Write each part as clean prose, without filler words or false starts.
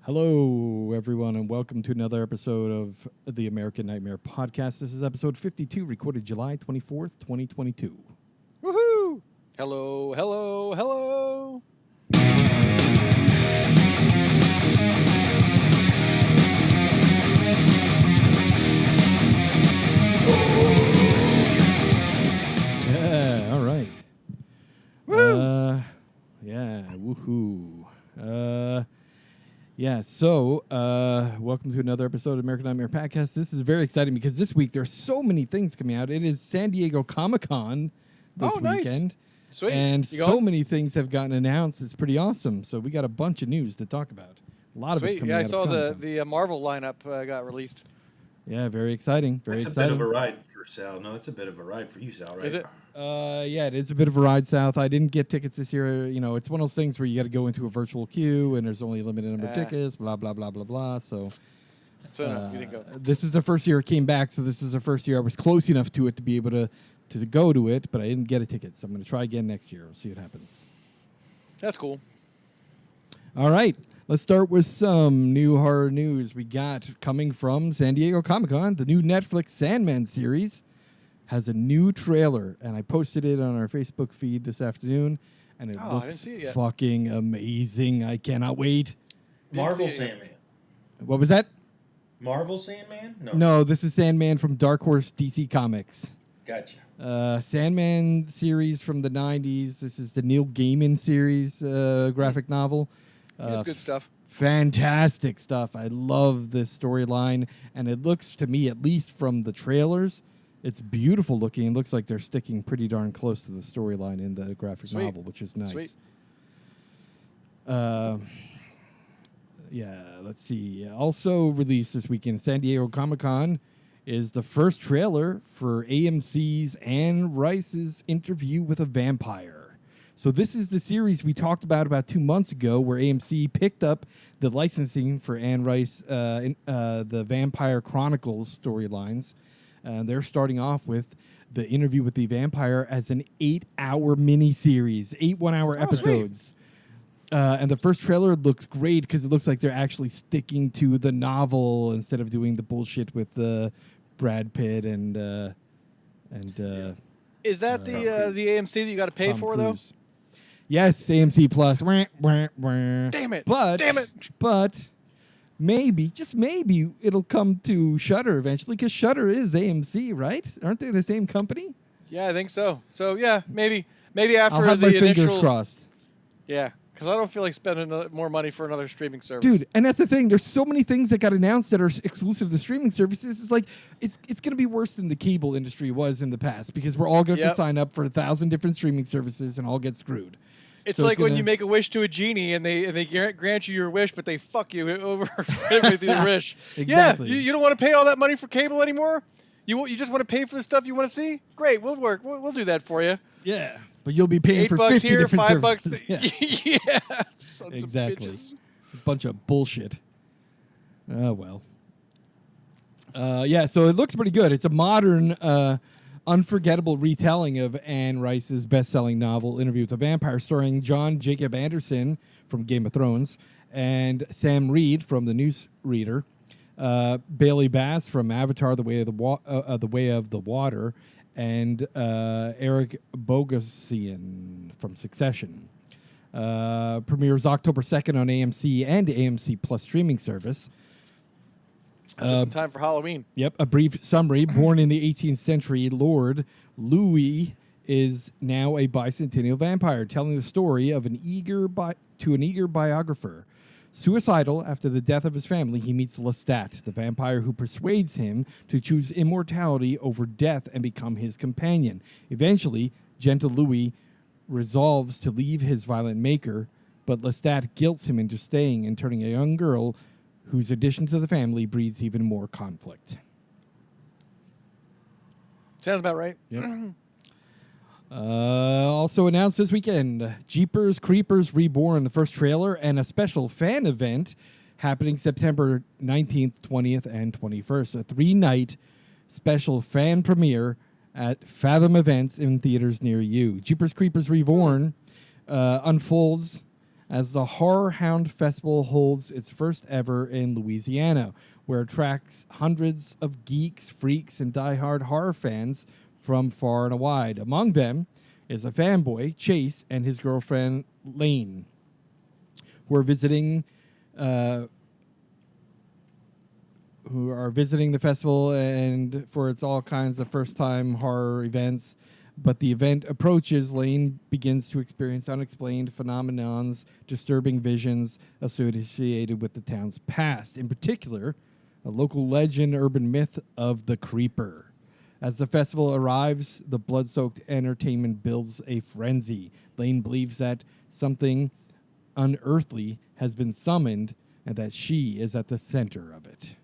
Hello, everyone, and welcome to another episode of the American Nightmare Podcast. This is episode 52, recorded July 24th, 2022. Woohoo! Hello, hello, hello. Yeah, all right. Woo! Yeah, woohoo. So welcome to another episode of American Nightmare Podcast. This is very exciting because this week there are so many things coming out. It is San Diego Comic-Con this weekend. Nice. Sweet. And You so going? many things have gotten announced. It's pretty awesome. So we got a bunch of news to talk about. A lot of it Sweet. coming Yeah, I out of saw Comic-Con. the Marvel lineup got released. Yeah, very exciting. Very It's exciting. a bit of a ride for Sal. No, it's a bit of a ride for you, Sal, right? Is it? Yeah, it is a bit of a ride south. I didn't get tickets this year. You know, it's one of those things where you got to go into a virtual queue and there's only a limited number of tickets, blah, blah, blah, blah, blah. So So no, you didn't go. this is the first year it came back. So this is the first year I was close enough to it to be able to go to it, but I didn't get a ticket. So I'm going to try again next year. We'll see what happens. That's cool. All right. Let's start with some new horror news. We got coming from San Diego Comic-Con, the new Nexflix Sandman series has a new trailer, and I posted it on our Facebook feed this afternoon, and it I looks didn't see it yet. fucking amazing. I cannot wait. Marvel see it yet. Sandman. What was that? Marvel Sandman? No, this is Sandman from Dark Horse DC Comics. Gotcha. Sandman series from the 90s. This is the Neil Gaiman series graphic novel. It's good stuff. Fantastic stuff. I love this storyline, and it looks to me, at least from the trailers, it's beautiful looking. It looks like they're sticking pretty darn close to the storyline in the graphic Sweet. novel, which is nice. Sweet. Yeah, let's see. Also released this weekend, San Diego Comic-Con is the first trailer for AMC's Anne Rice's Interview with a Vampire. So this is the series we talked about 2 months ago, where AMC picked up the licensing for Anne Rice, the Vampire Chronicles storylines. They're starting off with the Interview with the Vampire as an 8-hour miniseries, 8 one-hour episodes. And the first trailer looks great because it looks like they're actually sticking to the novel instead of doing the bullshit with Brad Pitt and Is that the AMC that you got to pay Tom for Cruise. Yes, AMC Plus. Damn it! Damn it! But maybe, just maybe, it'll come to Shudder eventually, because Shudder is AMC, right? Aren't they the same company? though? Yeah, I think so. So yeah, maybe after I'll have the my initial. fingers crossed. Yeah, because I don't feel like spending more money for another streaming service. Dude, and that's the thing. There's so many things that got announced that are exclusive to streaming services. It's like it's going to be worse than the cable industry was in the past, because we're all going to have to sign up for 1,000 different streaming services and all get screwed. It's So like it's when gonna- you make a wish to a genie and they grant you your wish, but they fuck you over with your wish. Exactly. Yeah, you don't want to pay all that money for cable anymore? You just want to pay for the stuff you want to see? Great, we'll work. We'll do that for you. Yeah, but you'll be paying for $8 50 here, different $5. services. Yeah, sons of Exactly. bitches. A bunch of bullshit. Oh, well. Yeah, so it looks pretty good. It's a modern, unforgettable retelling of Anne Rice's best-selling novel, Interview with a Vampire, starring John Jacob Anderson from Game of Thrones and Sam Reed from The Newsreader, Bailey Bass from Avatar: The Way of the Water, and Eric Bogosian from Succession. Premieres October 2nd on AMC and AMC Plus streaming service. Just in time for Halloween. Yep, a brief summary. Born in the 18th century, Lord Louis is now a bicentennial vampire, telling the story of an eager biographer. Suicidal after the death of his family, he meets Lestat, the vampire who persuades him to choose immortality over death and become his companion. Eventually, gentle Louis resolves to leave his violent maker, but Lestat guilts him into staying and turning a young girl whose addition to the family breeds even more conflict. Sounds about right. Yep. Also announced this weekend, Jeepers Creepers Reborn, the first trailer, and a special fan event happening September 19th, 20th, and 21st. A 3-night special fan premiere at Fathom Events in theaters near you. Jeepers Creepers Reborn unfolds as the Horror Hound Festival holds its first ever in Louisiana, where it attracts hundreds of geeks, freaks, and diehard horror fans from far and wide. Among them is a fanboy, Chase, and his girlfriend, Lane, who are visiting the festival and for its all kinds of first-time horror events. But the event approaches, Lane begins to experience unexplained phenomenons, disturbing visions associated with the town's past. In particular, a local legend, urban myth of the Creeper. As the festival arrives, the blood-soaked entertainment builds a frenzy. Lane believes that something unearthly has been summoned and that she is at the center of it.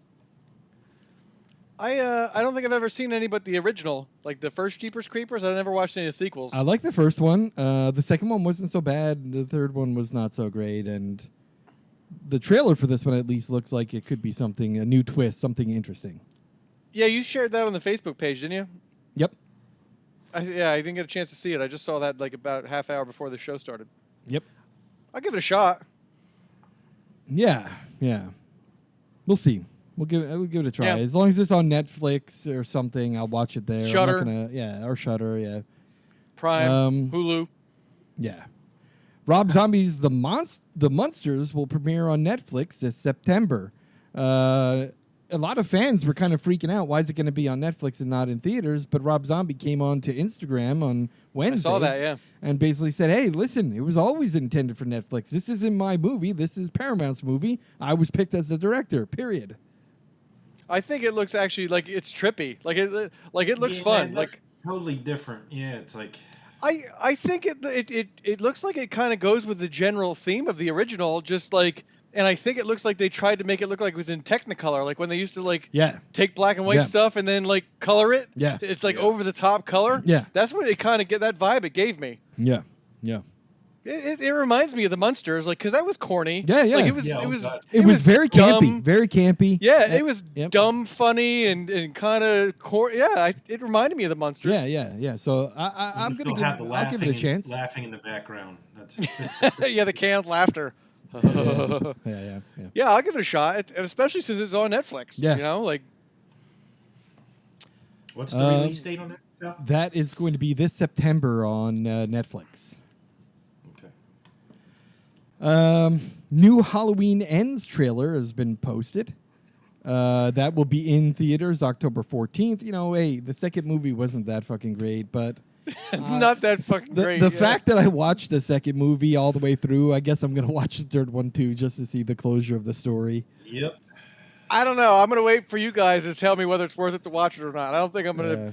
I don't think I've ever seen any but the original, like the first Jeepers Creepers. I never watched any of the sequels. I like the first one. The second one wasn't so bad. The third one was not so great. And the trailer for this one at least looks like it could be something, a new twist, something interesting. Yeah, you shared that on the Facebook page, didn't you? Yep. I didn't get a chance to see it. I just saw that like about half hour before the show started. Yep. I'll give it a shot. Yeah. We'll see. We'll give it a try. Yeah. As long as it's on Netflix or something, I'll watch it there. Shudder. Or Shudder, yeah. Prime, Hulu. Yeah. Rob Zombie's The Munsters will premiere on Netflix this September. A lot of fans were kind of freaking out. Why is it going to be on Netflix and not in theaters? But Rob Zombie came on to Instagram on Wednesday. I saw that, yeah. And basically said, hey, listen, it was always intended for Netflix. This isn't my movie. This is Paramount's movie. I was picked as the director, period. I think it looks actually like it's trippy. Like it looks Yeah, fun. it Like looks totally different. Yeah, it's like I think it looks like it kind of goes with the general theme of the original, just like, and I think it looks like they tried to make it look like it was in Technicolor, like when they used to like take black and white stuff and then like color it. Yeah. It's like over the top color. Yeah. That's what it kind of get that vibe it gave me. Yeah. It reminds me of the Munsters, like, because that was corny. Yeah. Like, it was It was very dumb. campy. Very campy. Yeah, it was dumb, funny, and kind of corny. Yeah, it reminded me of the Munsters. Yeah. So I'm gonna I'll give it a chance. Laughing in the background. That's Yeah, the canned laughter. Yeah. Yeah, I'll give it a shot, especially since it's on Netflix. Yeah. You know, like. What's the release date on that? Sal? That is going to be this September on Netflix. New Halloween Ends trailer has been posted. That will be in theaters October 14th. You know, hey, the second movie wasn't that fucking great, but not that fucking great. The fact that I watched the second movie all the way through, I guess I'm going to watch the third one too, just to see the closure of the story. Yep. I don't know. I'm going to wait for you guys to tell me whether it's worth it to watch it or not. I don't think I'm going to.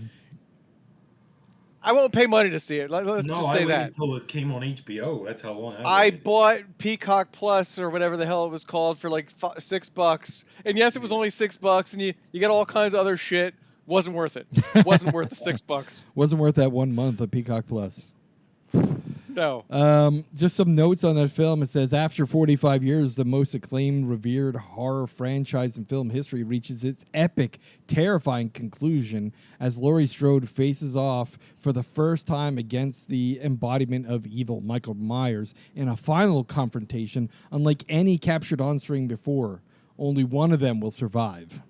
I won't pay money to see it. Let's just say I waited that. until it came on HBO. That's how long I bought Peacock Plus or whatever the hell it was called for like $6. And yes, it was only $6, and you get all kinds of other shit. Wasn't worth it. Wasn't worth the $6. Wasn't worth that 1 month of Peacock Plus. No. Just some notes on that film. It says, after 45 years, the most acclaimed, revered horror franchise in film history reaches its epic, terrifying conclusion as Laurie Strode faces off for the first time against the embodiment of evil, Michael Myers, in a final confrontation unlike any captured on screen before. Only one of them will survive.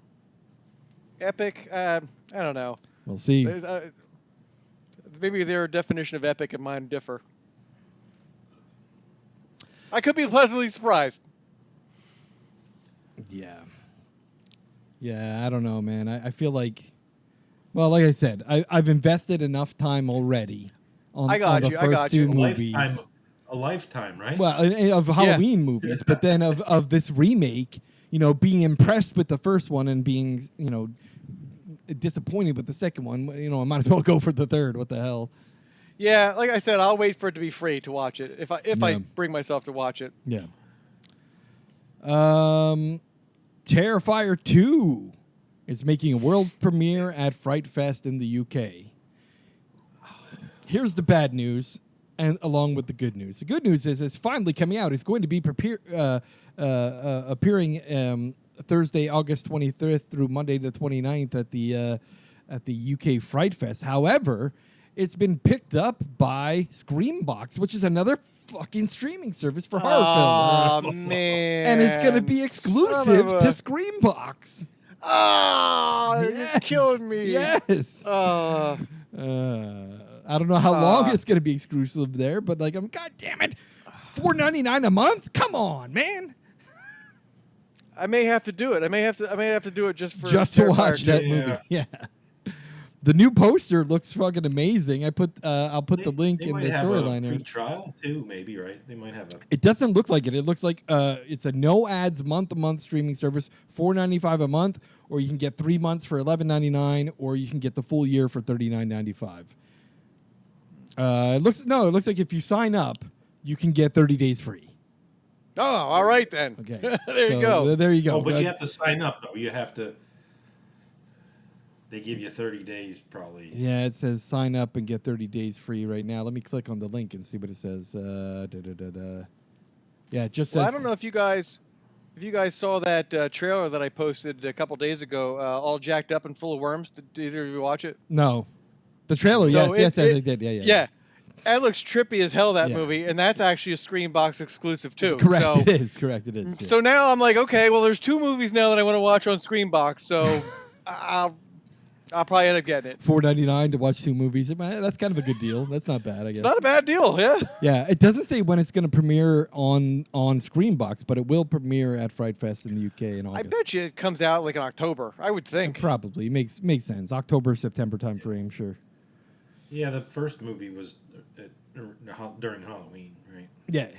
Epic? I don't know. We'll see. Maybe their definition of epic and mine differ. I could be pleasantly surprised. Yeah, I don't know, man. I feel like, well, like I said, I've invested enough time already on the first two movies. A lifetime, right? Well, of Halloween movies, but then of this remake, you know, being impressed with the first one and being, you know, disappointed with the second one. You know, I might as well go for the third. What the hell? Yeah, like I said, I'll wait for it to be free to watch it if I bring myself to watch it. Yeah. Terrifier 2 is making a world premiere at Fright Fest in the UK. Here's the bad news, and along with the good news. The good news is it's finally coming out. It's going to be appearing Thursday, August 23rd through Monday the 29th at the UK Fright Fest. However, it's been picked up by Screambox, which is another fucking streaming service for horror films. Oh, man. And it's going to be exclusive to Screambox. Oh, yes. you're killing me. Yes. I don't know how long it's going to be exclusive there, but like, God damn it. $4.99 a month? Come on, man. I may have to do it. I may have to do it just to watch that movie. Yeah. The new poster looks fucking amazing. I'll put the link in the storyline. Free trial too, maybe, right? They might have a. It doesn't look like it. It looks like it's a no ads month-to-month streaming service, $4.95 a month, or you can get 3 months for $11.99, or you can get the full year for $39.95. It looks like if you sign up, you can get 30 days free. Oh, all right then. Okay, you go. There you go. Oh, but you have to sign up though. You have to. They give you 30 days probably. Yeah, it says sign up and get 30 days free right now. Let me click on the link and see what it says. Yeah, it just says. Well, I don't know if you guys saw that trailer that I posted a couple days ago, all jacked up and full of worms. Did either of you watch it? No. The trailer, So yes, I did. Yeah. That looks trippy as hell, that movie, and that's actually a Screambox exclusive too. Correct, it is. So now I'm like, okay, well, there's 2 movies now that I want to watch on Screambox, so I'll probably end up getting it. $4.99 to watch 2 movies. That's kind of a good deal. That's not bad, I guess. It's not a bad deal, yeah. Yeah, it doesn't say when it's going to premiere on Screambox, but it will premiere at Fright Fest in the UK in August. I bet you it comes out like in October, I would think. Probably. Makes sense. October, September time frame, sure. Yeah, the first movie was during Halloween, right? Yeah.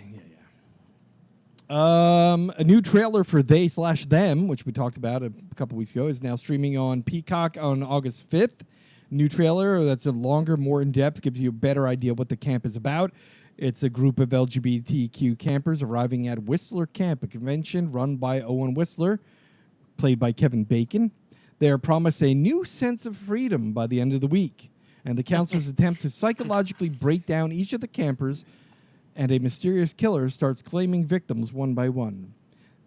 A new trailer for They/Them, which we talked about a couple weeks ago, is now streaming on Peacock on August 5th. New trailer that's a longer, more in-depth, gives you a better idea what the camp is about. It's a group of LGBTQ campers arriving at Whistler Camp, a convention run by Owen Whistler, played by Kevin Bacon. They are promised a new sense of freedom by the end of the week, and the counselors attempt to psychologically break down each of the campers, and a mysterious killer starts claiming victims one by one.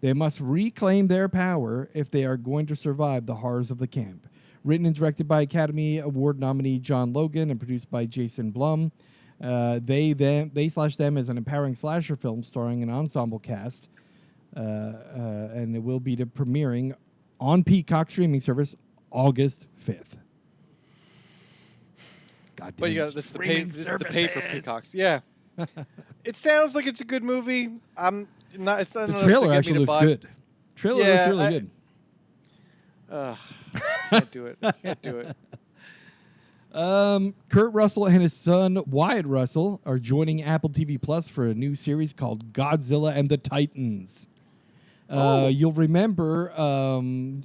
They must reclaim their power if they are going to survive the horrors of the camp. Written and directed by Academy Award nominee John Logan and produced by Jason Blum, They/Them is an empowering slasher film starring an ensemble cast, and it will be premiering on Peacock streaming service August 5th. God damn, but you got this the pay for Peacocks. Yeah. It sounds like it's a good movie. It's not. The trailer actually looks good. Trailer looks really good. Can't do it. Kurt Russell and his son Wyatt Russell are joining Apple TV Plus for a new series called Godzilla and the Titans. You'll remember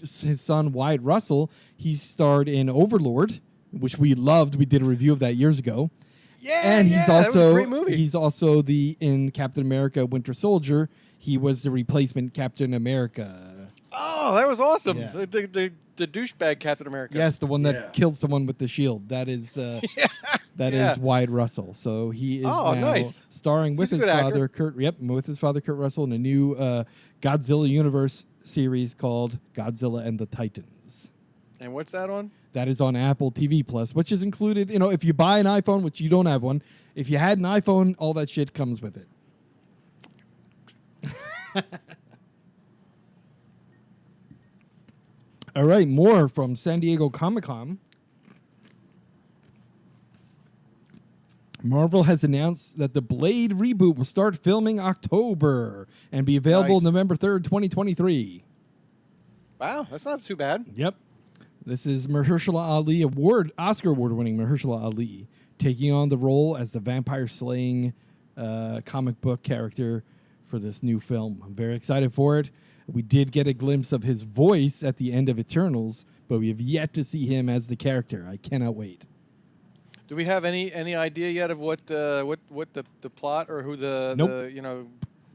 his son Wyatt Russell. He starred in Overlord, which we loved. We did a review of that years ago. Yeah, and that was a great movie. He's also in Captain America: Winter Soldier. He was the replacement Captain America. Oh, that was awesome! Yeah. The douchebag Captain America. Yes, the one that killed someone with the shield. That is is Wyatt Russell. So he is now starring with his father Kurt. Yep, with his father Kurt Russell in a new Godzilla universe series called Godzilla and the Titans. And what's that on? That is on Apple TV Plus, which is included. You know, if you buy an iPhone, which you don't have one, if you had an iPhone, all that shit comes with it. All right, more from San Diego Comic-Con. Marvel has announced that the Blade reboot will start filming October and be available November 3rd, 2023. Wow, that's not too bad. Yep. This is Mahershala Ali, Oscar award-winning Mahershala Ali, taking on the role as the vampire-slaying comic book character for this new film. I'm very excited for it. We did get a glimpse of his voice at the end of Eternals, but we have yet to see him as the character. I cannot wait. Do we have any idea yet of what the plot or who the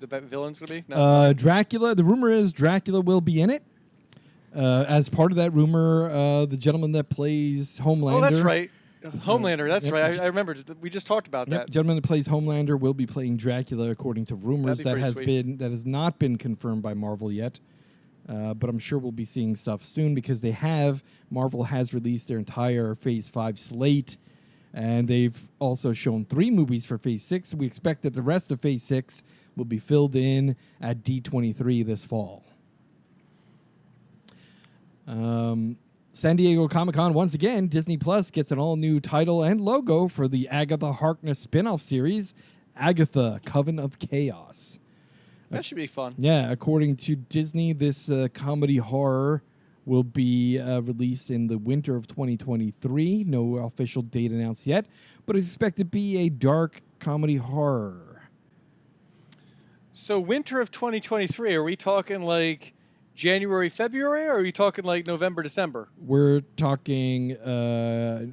villain's gonna be? No. Dracula. The rumor is Dracula will be in it. As part of that rumor, the gentleman that plays Homelander. Oh, that's right. Homelander, that's right. I remember. We just talked about that. The gentleman that plays Homelander will be playing Dracula, according to rumors. That has not been confirmed by Marvel yet. But I'm sure we'll be seeing stuff soon because Marvel has released their entire Phase 5 slate And they've also shown 3 movies for Phase 6. We expect that the rest of Phase 6 will be filled in at D23 this fall. San Diego Comic-Con, once again, Disney Plus gets an all-new title and logo for the Agatha Harkness spin-off series, Agatha, Coven of Chaos. That should be fun. Yeah, according to Disney, this comedy horror will be released in the winter of 2023. No official date announced yet, but it's expected to be a dark comedy horror. So winter of 2023, are we talking like January, February, or are we talking like November, December? We're talking the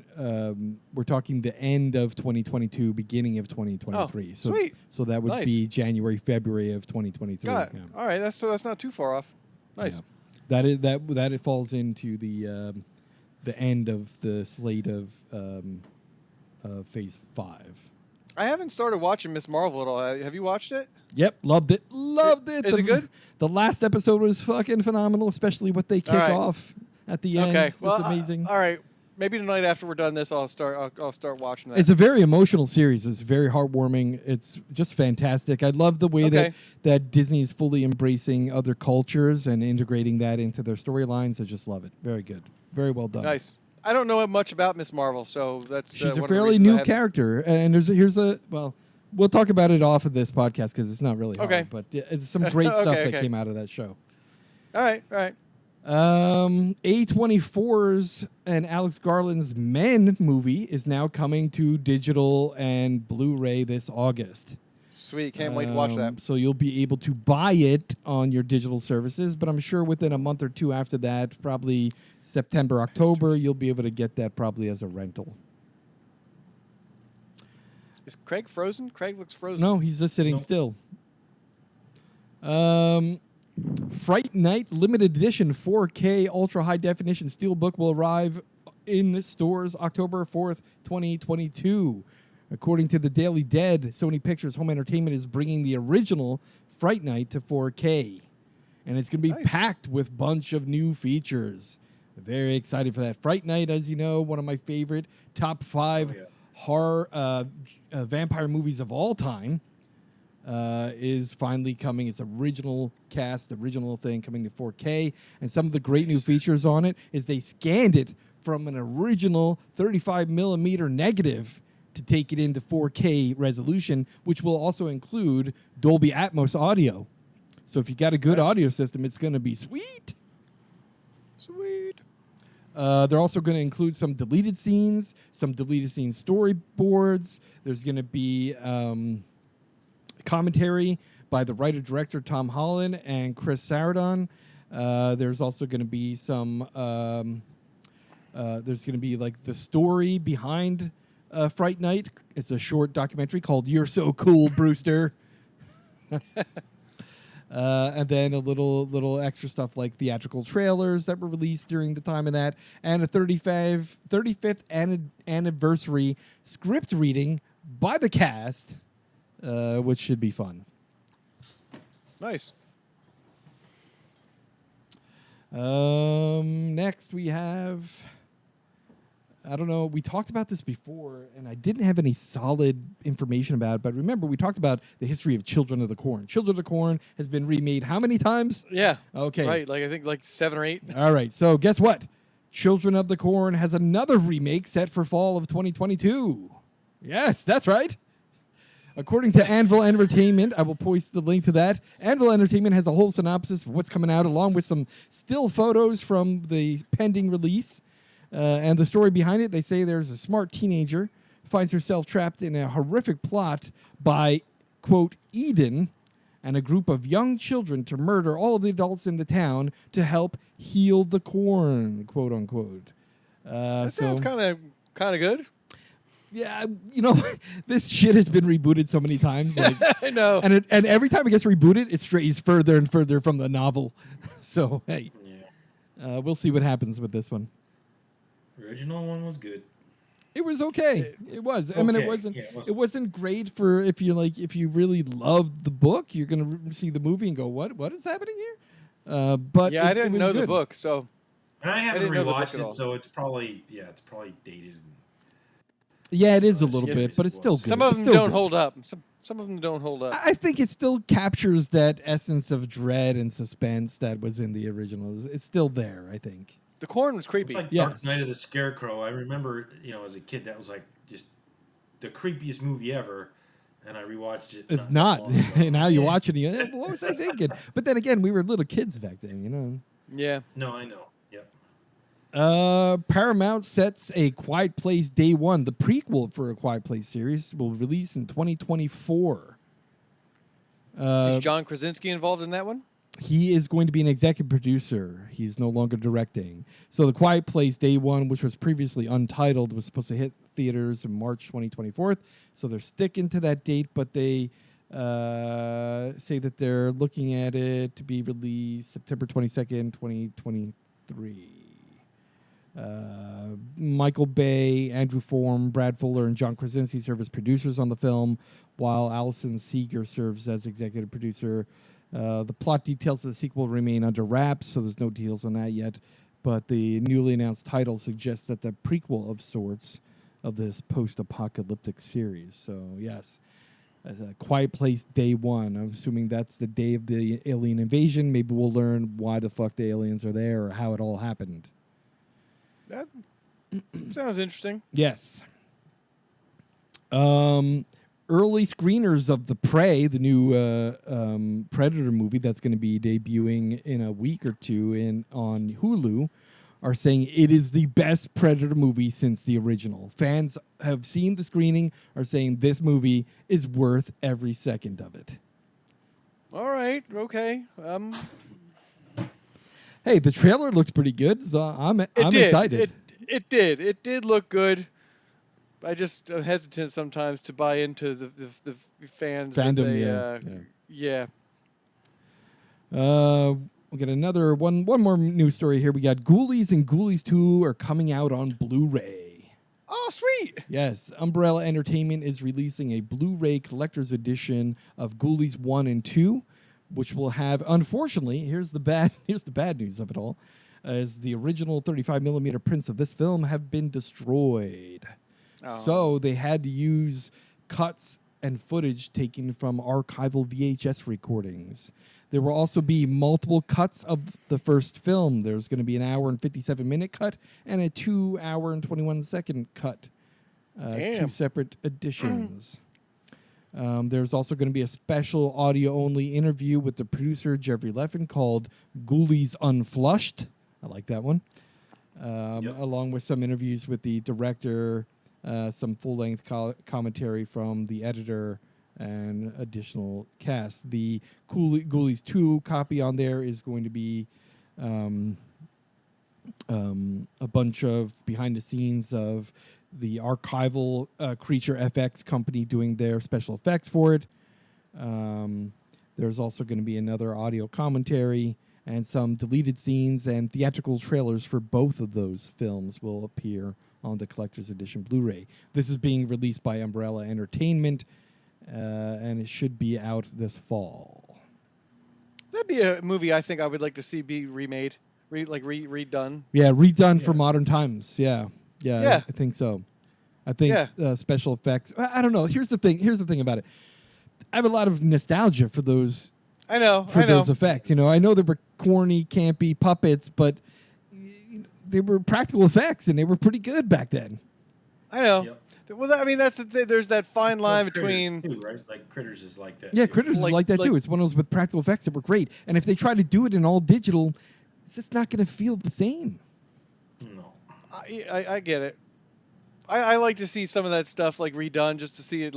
end of 2022, beginning of 2023. Oh, sweet. So that would be January, February of 2023. Got it. Yeah. All right, that's not too far off. Nice. Yeah. That it falls into the end of the slate of Phase 5. I haven't started watching Ms. Marvel at all. Have you watched it? Yep, loved it. Is it good? The last episode was fucking phenomenal, especially what they kick off at the end. Okay, It's just amazing. All right, maybe tonight after we're done this, I'll start watching that. It's a very emotional series. It's very heartwarming. It's just fantastic. I love the way that Disney is fully embracing other cultures and integrating that into their storylines. I just love it. Very good. Very well done. Nice. I don't know much about Ms. Marvel, so that's she's a fairly new character. And we'll talk about it off of this podcast because it's not really hard, but it's some great stuff that came out of that show. All right. A24's and Alex Garland's Men movie is now coming to digital and Blu-ray this August. Sweet. Can't wait to watch that. So you'll be able to buy it on your digital services, but I'm sure within a month or two after that, probably September, October, you'll be able to get that probably as a rental. Is Craig frozen? Craig looks frozen. No, he's just sitting still. Fright Night Limited Edition 4K Ultra High Definition Steelbook will arrive in stores October 4th, 2022. According to the Daily Dead, Sony Pictures Home Entertainment is bringing the original Fright Night to 4K. And it's going to be packed with a bunch of new features. Very excited for that. Fright Night, as you know, one of my favorite top 5 horror vampire movies of all time, is finally coming. It's original cast, original thing coming to 4K. And some of the great new features on it is they scanned it from an original 35 millimeter negative to take it into 4K resolution, which will also include Dolby Atmos audio. So if you got a good audio system, it's going to be sweet. Sweet. They're also going to include some deleted scenes, some deleted scene storyboards. There's going to be commentary by the writer-director Tom Holland and Chris Sarandon. There's also going to be some... there's going to be like the story behind Fright Night. It's a short documentary called You're So Cool, Brewster. And then a little extra stuff like theatrical trailers that were released during the time of that, and a 35th anniversary script reading by the cast, which should be fun. Nice. Next we have... I don't know. We talked about this before, and I didn't have any solid information about it. But remember, we talked about the history of Children of the Corn. Children of the Corn has been remade how many times? Yeah. Okay. Right. I think 7 or 8. All right. So guess what? Children of the Corn has another remake set for fall of 2022. Yes, that's right. According to Anvil Entertainment, I will post the link to that. Anvil Entertainment has a whole synopsis of what's coming out, along with some still photos from the pending release. And the story behind it, they say there's a smart teenager who finds herself trapped in a horrific plot by, quote, Eden and a group of young children to murder all of the adults in the town to help heal the corn, quote, unquote. That sounds kind of good. Yeah, this shit has been rebooted so many times. Like, I know. And every time it gets rebooted, it strays further and further from the novel. So, hey, we'll see what happens with this one. Original one was good. It was okay. It was. I mean, it wasn't. It wasn't great for if you really loved the book. You're gonna see the movie and go, "What is happening here?" But I didn't know the book, so and I haven't rewatched it, so it's probably dated. Yeah, it is a little bit, but it's still good. Some of them don't hold up. Some of them don't hold up. I think it still captures that essence of dread and suspense that was in the original. It's still there, I think. The corn was creepy. It's like Dark Night of the Scarecrow. I remember, as a kid, that was like just the creepiest movie ever. And I rewatched it. It's not. Now you watch it and you what was I thinking? But then again, we were little kids back then, Yeah. No, I know. Yep. Paramount sets A Quiet Place Day One. The prequel for A Quiet Place series will release in 2024. Is John Krasinski involved in that one? He is going to be an executive producer. He's no longer directing. So The Quiet Place Day One, which was previously untitled, was supposed to hit theaters in March 2024. So they're sticking to that date, but they say that they're looking at it to be released September 22nd, 2023. Michael Bay, Andrew Form, Brad Fuller, and John Krasinski serve as producers on the film, while Alison Seeger serves as executive producer. The plot details of the sequel remain under wraps, so there's no deals on that yet. But the newly announced title suggests that the prequel of sorts of this post-apocalyptic series. So, yes, as A Quiet Place Day One. I'm assuming that's the day of the alien invasion. Maybe we'll learn why the fuck the aliens are there or how it all happened. That sounds interesting. Yes. Early screeners of The Prey, the new Predator movie that's going to be debuting in a week or two on Hulu, are saying it is the best Predator movie since the original. Fans have seen the screening, are saying this movie is worth every second of it. All right. Okay. Hey, the trailer looked pretty good, so I'm excited. It did. It did look good. I just am hesitant sometimes to buy into the fans. Fandom, yeah. We got another one more news story here. We got Ghoulies and Ghoulies 2 are coming out on Blu-ray. Oh, sweet. Yes, Umbrella Entertainment is releasing a Blu-ray collector's edition of Ghoulies 1 and 2, which will have, unfortunately, here's the bad news of it all, as the original 35mm prints of this film have been destroyed. Oh. So they had to use cuts and footage taken from archival VHS recordings. There will also be multiple cuts of the first film. There's going to be an hour and 57-minute cut and a 2 hour and 21-second cut. Two separate editions. There's also going to be a special audio-only interview with the producer, Jeffrey Leffen, called Ghoulies Unflushed. I like that one. Along with some interviews with the director, some full-length commentary from the editor, and additional cast. The Ghoulies 2 copy on there is going to be a bunch of behind-the-scenes of the archival Creature FX company doing their special effects for it. There's also going to be another audio commentary, and some deleted scenes and theatrical trailers for both of those films will appear on the Collector's Edition Blu-ray. This is being released by Umbrella Entertainment, and it should be out this fall. That'd be a movie I think I would like to see be remade, redone. Yeah, redone for modern times. Yeah, I think so. I think special effects. I don't know. Here's the thing about it. I have a lot of nostalgia for those. Those effects. I know they were corny, campy puppets, but they were practical effects, and they were pretty good back then. I know. Yep. Well, I mean, that's the thing. There's that fine line between... Too, right? Like Critters is like that. Yeah, Critters is like that, too. It's one of those with practical effects that were great. And if they try to do it in all digital, it's just not going to feel the same. No. I get it. I like to see some of that stuff, redone, just to see it,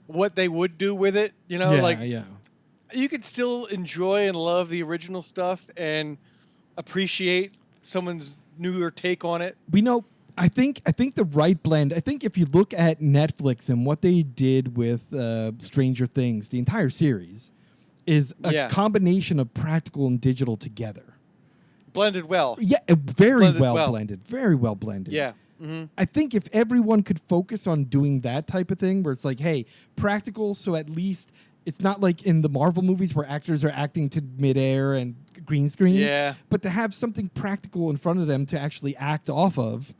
what they would do with it. You could still enjoy and love the original stuff and appreciate someone's newer take on it. I think the right blend. I think if you look at Netflix and what they did with Stranger Things, the entire series is a combination of practical and digital together. Blended well. Yeah, very well blended. Very well blended. Yeah. Mm-hmm. I think if everyone could focus on doing that type of thing, where it's like, hey, practical, so at least it's not like in the Marvel movies where actors are acting to midair and green screens. Yeah. But to have something practical in front of them to actually act off of.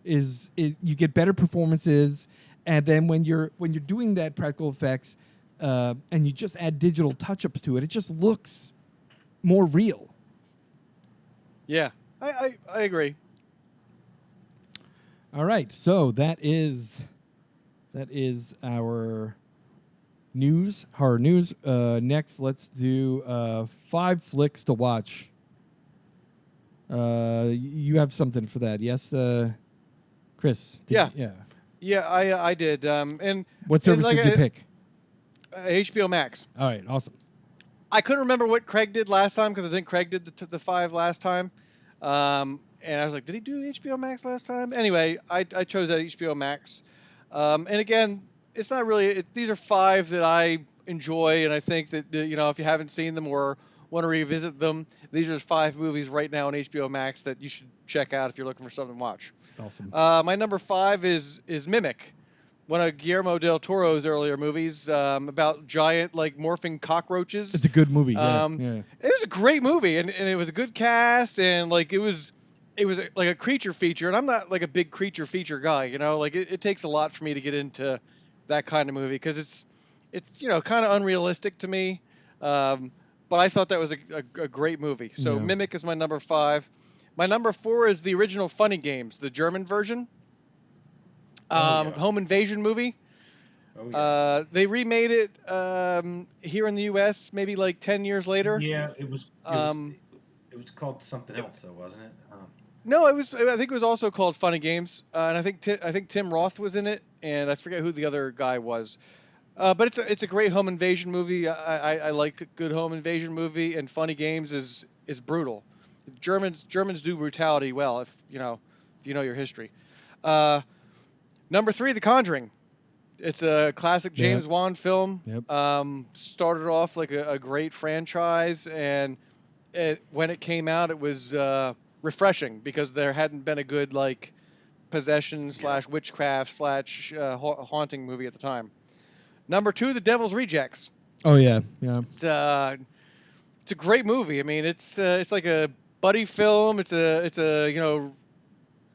is you get better performances, and then when you're doing that practical effects, and you just add digital touch-ups to it, it just looks more real. Yeah, I agree. All right, so that is our horror news. Next, let's do 5 flicks to watch. You have something for that, yes, Chris? Yeah. Yeah, I did. And what service did you pick? HBO Max. All right, awesome. I couldn't remember what Craig did last time because I think Craig did the 5 last time. And I was like, did he do HBO Max last time? Anyway, I chose that HBO Max. And again, it's not really. These are 5 that I enjoy, and I think that if you haven't seen them or want to revisit them, these are 5 movies right now on HBO Max that you should check out if you're looking for something to watch. Awesome. My number 5 is Mimic, one of Guillermo del Toro's earlier movies about giant morphing cockroaches. It's a good movie. Yeah. It was a great movie, and it was a good cast, and it was like a creature feature, and I'm not like a big creature feature guy, it takes a lot for me to get into that kind of movie because it's kind of unrealistic to me. But I thought that was a great movie. So Mimic is my number 5. My number 4 is the original Funny Games, the German version. Home invasion movie. Oh, yeah. They remade it here in the U.S. maybe 10 years later. Yeah, it was called something else though, wasn't it? No, it was. I think it was also called Funny Games, and I think Tim Roth was in it, and I forget who the other guy was. But it's a great home invasion movie. I like a good home invasion movie, and Funny Games is brutal. Germans do brutality well if you know your history. Number 3, The Conjuring. It's a classic James Wan film. Yep. Started off like a great franchise, and when it came out, it was refreshing because there hadn't been a good possession / witchcraft / haunting movie at the time. Number 2, The Devil's Rejects. Oh yeah. It's a great movie. I mean, it's like a buddy film. It's a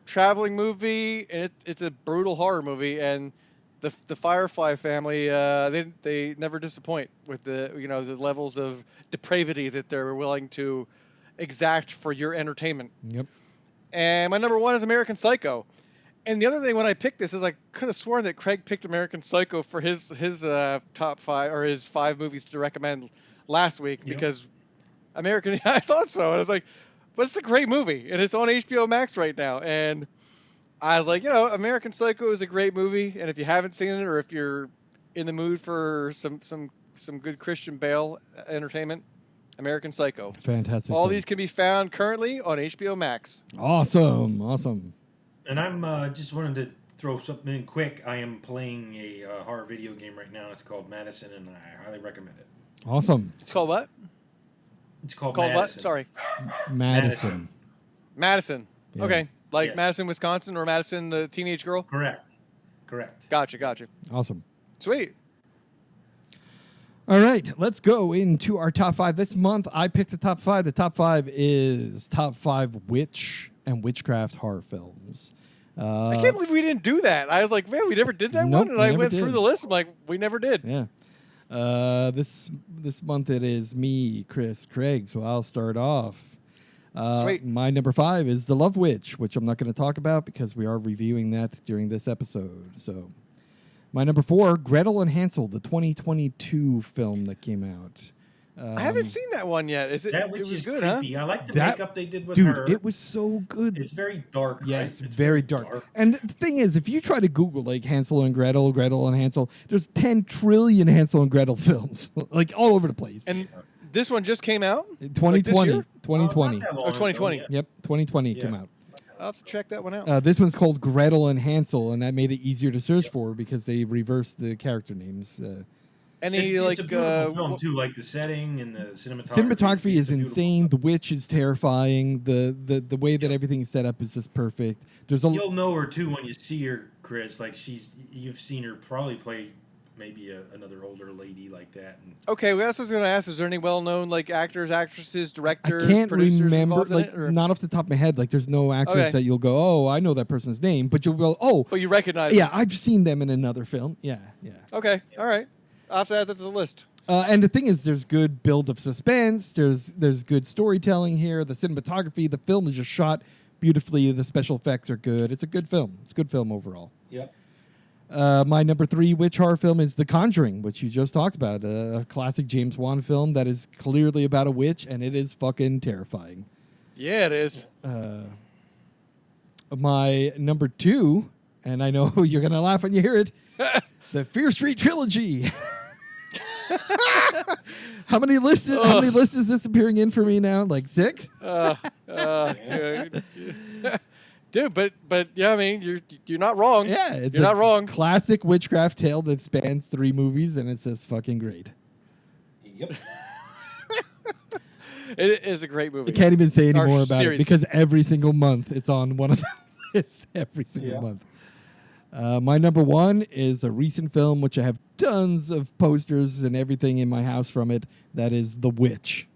traveling movie, and it's a brutal horror movie. And the Firefly family, they never disappoint with the the levels of depravity that they're willing to exact for your entertainment. Yep. And my number 1 is American Psycho. And the other thing when I picked this is I could have sworn that Craig picked American Psycho for his top 5 or his 5 movies to recommend last week because American. I thought so. And I was like, but it's a great movie and it's on HBO Max right now. And I was like, American Psycho is a great movie. And if you haven't seen it or if you're in the mood for some good Christian Bale entertainment, American Psycho. Fantastic. All these can be found currently on HBO Max. Awesome. And I'm just wanted to throw something in quick. I am playing a horror video game right now. It's called Madison, and I highly recommend it. Awesome. It's called what? It's called Madison. What? Sorry. Madison. Yeah. Okay. Yes. Madison, Wisconsin, or Madison, the teenage girl? Correct. Gotcha. Awesome. Sweet. All right, let's go into our top 5. This month, I picked the top 5. The top 5 is top 5 witch and witchcraft horror films. I can't believe we didn't do that. I was like, man, we never did that one? And I went through the list. I'm like, we never did. Yeah. This month it is me, Chris, Craig, so I'll start off. Sweet. My number 5 is The Love Witch, which I'm not going to talk about because we are reviewing that during this episode. So, my number 4, Gretel and Hansel, the 2022 film that came out. I haven't seen that one yet. Is it? That witch it was is good, creepy. huh? I like the makeup they did with dude, her. it was so good. It's very dark. Yes, right? It's very dark. And the thing is, if you try to Google Hansel and Gretel, Gretel and Hansel, there's 10 trillion Hansel and Gretel films, all over the place. And this one just came out? 2020. 2020. 2020. Yep, 2020 came out. I'll have to check that one out. This one's called Gretel and Hansel, and that made it easier to search for because they reversed the character names. It's a beautiful film too, like the setting and the cinematography. Cinematography is insane. The witch is terrifying. The way that everything's set up is just perfect. You'll know her too when you see her, Chris. You've seen her probably play maybe another older lady like that. And Okay, well, that's what I was going to ask. Is there any well-known like actors, actresses, directors, I can't producers remember, involved in like, it? Or? not off the top of my head. Like, there's no actress Okay. that you'll go, oh, I know that person's name, but you'll go, oh, But you recognize yeah, them. I've seen them in another film. Yeah. Okay, all right. I'll have to add that to the list. And the thing is, there's good build of suspense. There's good storytelling here. The cinematography, the film is just shot beautifully. The special effects are good. It's a good film. It's a good film overall. Yep. My number 3 witch horror film is The Conjuring, which you just talked about. A classic James Wan film that is clearly about a witch, and it is fucking terrifying. Yeah, it is. My number 2, and I know you're going to laugh when you hear it, the Fear Street Trilogy. How many lists is this appearing in for me now? Like 6? Dude, but yeah, I mean, you're not wrong. Yeah, it's you're not wrong. Classic witchcraft tale that spans 3 movies, and it's just fucking great. Yep. It is a great movie. I can't even say any Our more about series. it because every single month it's on one of the lists. Every single month. My number 1 is a recent film, which I have tons of posters and everything in my house from it. That is The Witch.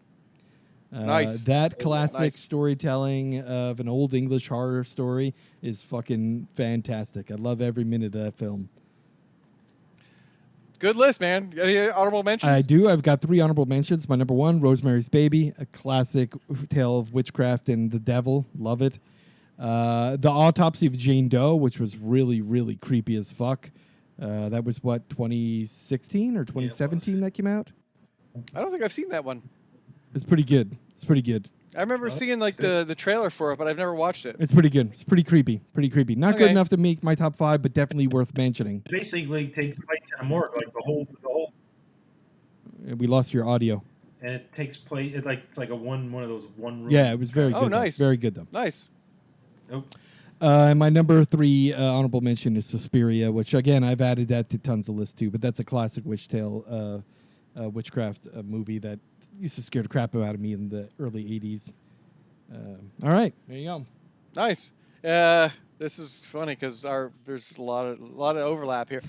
Nice. That classic nice. storytelling of an old English horror story is fucking fantastic. I love every minute of that film. Good list, man. Any honorable mentions? I do. I've got 3 honorable mentions. My number 1, Rosemary's Baby, a classic tale of witchcraft and the devil. Love it. The Autopsy of Jane Doe, which was really, really creepy as fuck. That was, 2016 or 2017 that came out? I don't think I've seen that one. It's pretty good. I remember seeing like the trailer for it, but I've never watched it. It's pretty good. It's pretty creepy. Not good Okay. enough to make my top 5, but definitely worth mentioning. It basically takes place in a morgue, like the whole, We lost your audio. and it takes place. It's like a one of those one room. Yeah, it was very good. Oh, nice. Very good, though. Nice. Nope. And my number 3 honorable mention is Suspiria, which, again, I've added that to tons of lists, too. But that's a classic witch tale, witchcraft movie that used to scare the crap out of me in the early 80s. All right. There you go. Nice. This is funny because there's a lot of overlap here.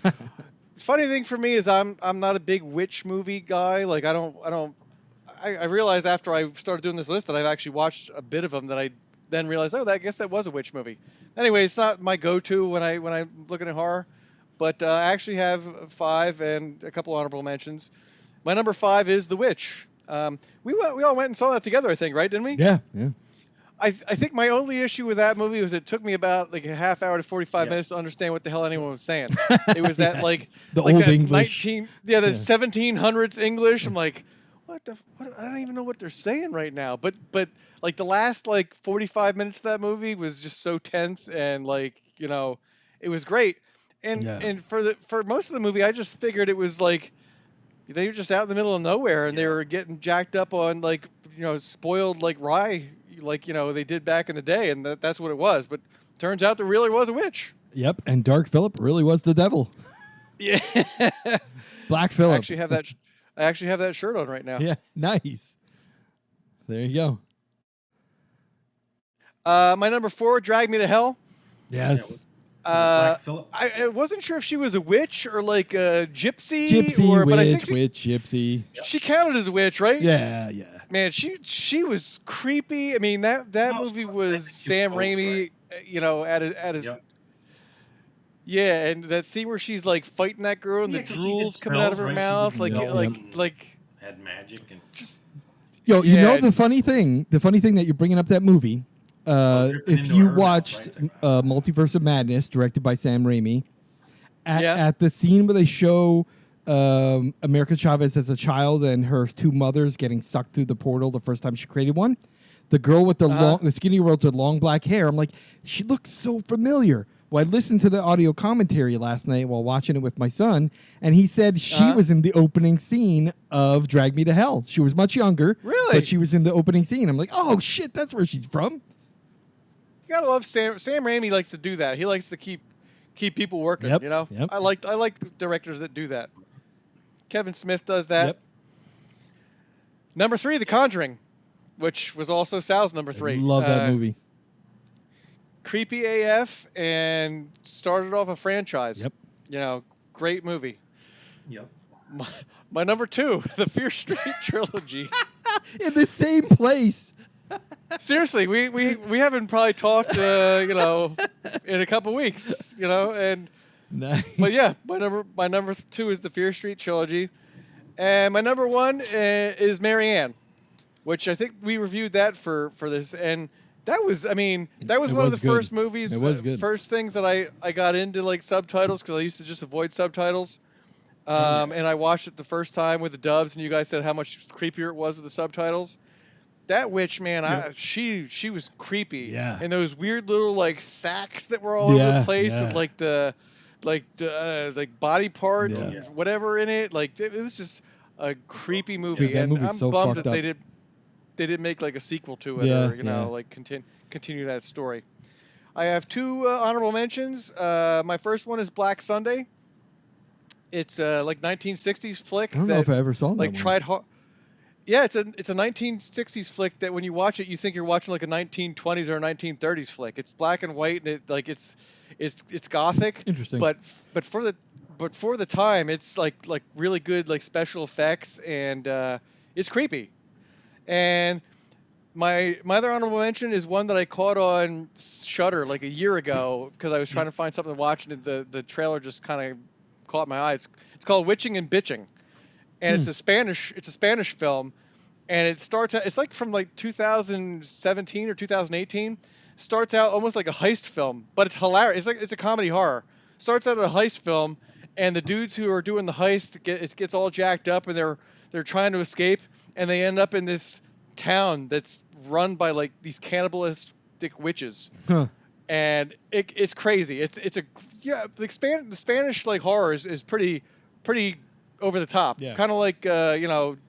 Funny thing for me is I'm not a big witch movie guy. Like I realized after I started doing this list that I've actually watched a bit of them that I then realized, I guess that was a witch movie. Anyway, it's not my go-to when I'm looking at horror, but I actually have 5 and a couple honorable mentions. My number 5 is The Witch. We all went and saw that together, I think, right? Didn't we? Yeah. I think my only issue with that movie was it took me about like a half hour to 45 minutes to understand what the hell anyone was saying. It was that like The like old that English. 1700s English. I'm like, what? I don't even know what they're saying right now. But like the last like 45 minutes of that movie was just so tense and like, it was great. And for most of the movie, I just figured it was like they were just out in the middle of nowhere and they were getting jacked up on like, spoiled like rye, like, they did back in the day. And that's what it was. But turns out there really was a witch. Yep. And Dark Phillip really was the devil. Yeah. Black Phillip. I actually have that shirt on right now. Yeah. Nice. There you go. My number 4, Drag Me to Hell. Yes. Black Phillip? I wasn't sure if she was a witch or like a gypsy. Gypsy, but I witch, think gypsy. she counted as a witch, right? Yeah. Man, she was creepy. I mean, that movie was Sam Raimi, at his. Yep. Yeah, and that scene where she's like fighting that girl and the 'cause she drool's did coming out of her spells, mouth, right? She did like spells like had magic and just. Yo, you Yeah. know the funny thing that you're bringing up that movie. dripping If into you her mouth, watched right? Multiverse of Madness, directed by Sam Raimi, Yeah. at the scene where they show America Chavez as a child and her 2 mothers getting sucked through the portal the first time she created one, the girl with the skinny girl with the long black hair, I'm like, she looks so familiar. Well, I listened to the audio commentary last night while watching it with my son, and he said she was in the opening scene of Drag Me to Hell. She was much younger, Really? but she was in the opening scene. I'm like, oh shit, that's where she's from. You gotta love Sam. Sam Raimi likes to do that. He likes to keep people working. Yep, You know. yep. I like directors that do that. Kevin Smith does that. Yep. Number 3, The Conjuring, which was also Sal's number 3. Love that movie. Creepy AF and started off a franchise. Yep. Great movie. Yep. My number 2, the Fear Street trilogy. In the same place. Seriously, we haven't probably talked, in a couple weeks, and Nice. but yeah, my number 2 is the Fear Street trilogy, and my number 1 is Marianne, which I think we reviewed that for this, and that was one of the first movies, it was good. First things that I got into like subtitles because I used to just avoid subtitles, and I watched it the first time with the dubs, and you guys said how much creepier it was with the subtitles. That witch, man, she was creepy. Yeah. And those weird little like sacks that were all over the place with like the body parts and whatever in it. Like it was just a creepy movie. Dude, that and movie's I'm so bummed fucked that up. they didn't make like a sequel to it or like continue that story. I have 2 honorable mentions. My first one is Black Sunday. It's like 1960s flick. I don't know if I ever saw that like one. tried hard. Yeah, it's a 1960s flick that when you watch it, you think you're watching like a 1920s or a 1930s flick. It's black and white, and it's gothic. Interesting. But for the time, it's like really good like special effects, and it's creepy. And my other honorable mention is one that I caught on Shudder like a year ago because I was trying to find something to watch, and the trailer just kind of caught my eye. It's called Witching and Bitching. And it's a Spanish film, and it starts out, it's like from like 2017 or 2018. Starts out almost like a heist film, but it's hilarious. It's a comedy horror. Starts out a heist film, and the dudes who are doing the heist gets all jacked up, and they're trying to escape, and they end up in this town that's run by like these cannibalistic witches. Huh. And it's crazy. The Spanish like horror is pretty over the top. Yeah. Kind of like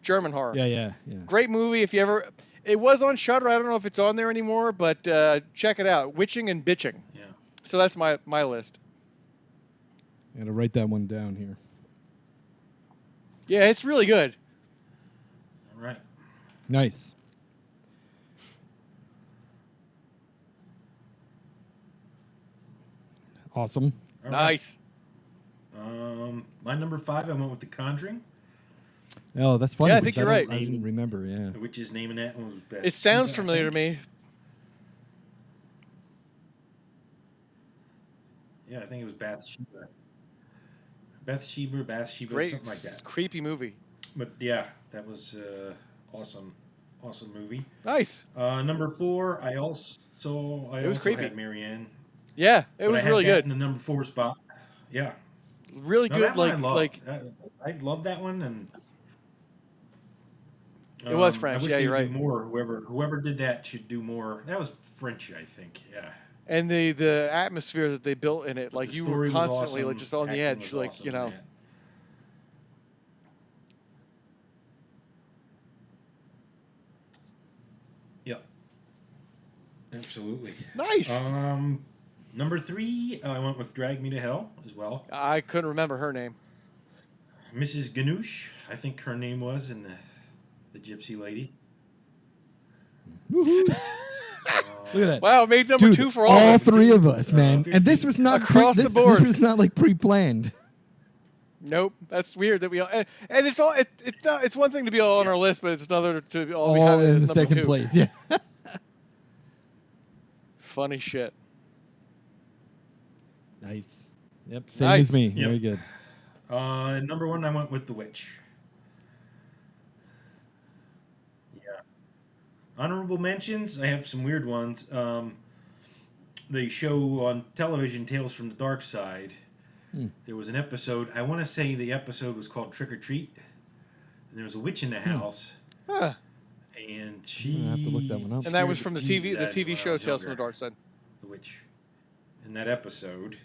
German horror. Yeah. Great movie if you ever. It was on Shudder. I don't know if it's on there anymore, but check it out. Witching and Bitching. Yeah. So that's my list. I gotta write that one down here. Yeah, it's really good. All right. Nice. Awesome. All right. Nice. My number 5, I went with The Conjuring. Oh, that's funny. Yeah, I think you're right. I didn't remember. Yeah. The witch's name in that one was Beth. It sounds Sheba, I familiar to think. me. Yeah, I think it was Bathsheba. Bathsheba, Great, something like that. creepy movie. But yeah, that was awesome movie. Nice. Number 4, I also creepy. had Marianne. Yeah, it But was I had really that good. in the number 4 spot. Yeah. Really No, good. that one I loved. Like I love that one, and it was French. I wish Yeah, they you're would right. do more. Whoever did that should do more. That was French, I think. Yeah. And the atmosphere that they built in it, like The you story were was constantly awesome. like just on the Acting edge, was like awesome in that. Yep. Absolutely. Nice. Number 3, I went with Drag Me to Hell as well. I couldn't remember her name. Mrs. Ganoush, I think her name was, and the gypsy lady. Woohoo. Look at that. Wow, made number Dude, 2 for all of us. 3 of us, man. And this was not Across the this board. was not like pre-planned. Nope, that's weird that we all and it's all it's one thing to be all on our list, but it's another to all we have All in as the number second 2. place. Yeah. Funny shit. Nice. Yep. Same Nice. as me. Yep. Very good. Number 1, I went with The Witch. Yeah. Honorable mentions, I have some weird ones. They show on television Tales from the Dark Side. There was an episode, I want to say the episode was called Trick or Treat. And there was a witch in the house. Huh. And she... I have to look that one up. And that was scared from the Jesus out of me TV when I show was Tales from the younger. Dark Side. The witch in that episode.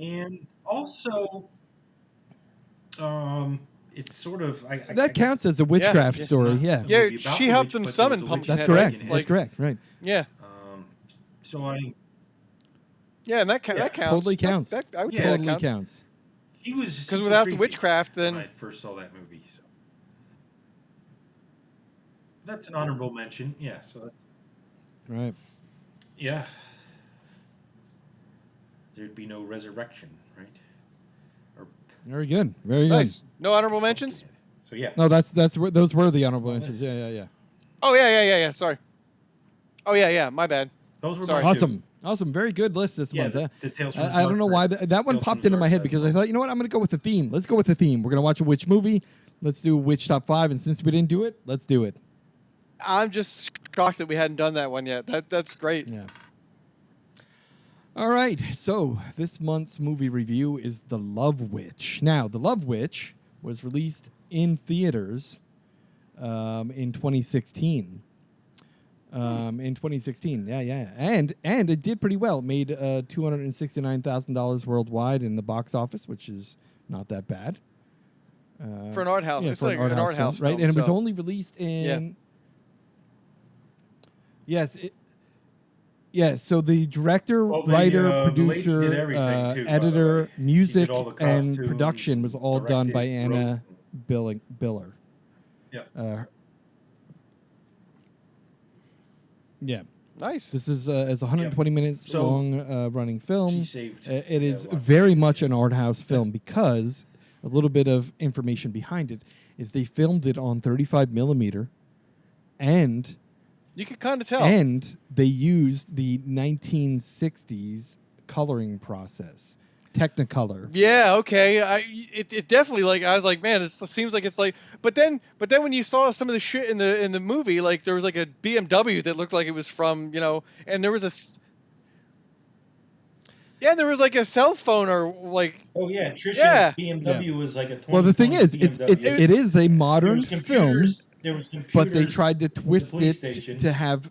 And also, it's sort of... That counts as a witchcraft Yeah. story. It's Yeah. not- Yeah, movie about she the helped witch, them but summon there was a witch Pumpkinhead. That's in correct. it. That's correct. Right. Yeah. So I... Yeah, and that Yeah, counts. Totally counts. That, I would say Totally that counts. counts. He was Because super without the creepy witchcraft, when then I first saw that movie. So. That's an honorable mention. Yeah. So that's, Right. yeah. There'd be no resurrection, right? Or Very good. Very nice. Good. No honorable mentions? So yeah. No, those were the honorable mentions. Yeah. Oh yeah. Sorry. Oh yeah. My bad. Those were sorry. Awesome. Very good list this month. The Tales from I don't know why that one popped into my head because I thought, you know what, I'm going to go with the theme. Let's go with the theme. We're going to watch a witch movie. Let's do witch top 5, and since we didn't do it, let's do it. I'm just shocked that we hadn't done that one yet. That's great. Yeah. All right, so this month's movie review is The Love Witch. Now, The Love Witch was released in theaters in 2016. In 2016, yeah, and it did pretty well. It made $269,000 worldwide in the box office, which is not that bad for an art house. It's like an art house, right? Film, and it was only released in. Yes. So the director, writer, producer, editor, music, and production was all done by Anna Biller. Yeah. Yeah. Nice. This is a 120 minutes long running film. It is very much an art house film because a little bit of information behind it is they filmed it on 35 millimeter, and you could kind of tell. And they used the 1960s coloring process. Technicolor. Yeah, okay. It definitely, like, I was like, man, it seems like it's like, but then when you saw some of the shit in the movie, like there was like a BMW that looked like it was from, and there was there was like a cell phone or like. Oh yeah, Trisha's BMW was like a. Well, the thing is, it is a modern film, but they tried to twist it to have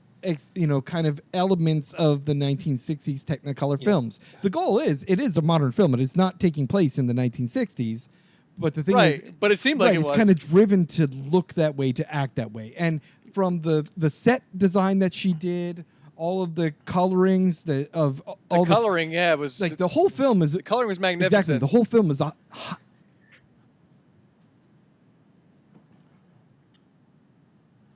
kind of elements of the 1960s Technicolor films. The goal is, it is a modern film. It is not taking place in the 1960s, but the thing is... but it seemed like it was. It's kind of driven to look that way, to act that way. And from the set design that she did, all of the colorings, it was... Like, the whole film is... The coloring was magnificent. Exactly. The whole film is...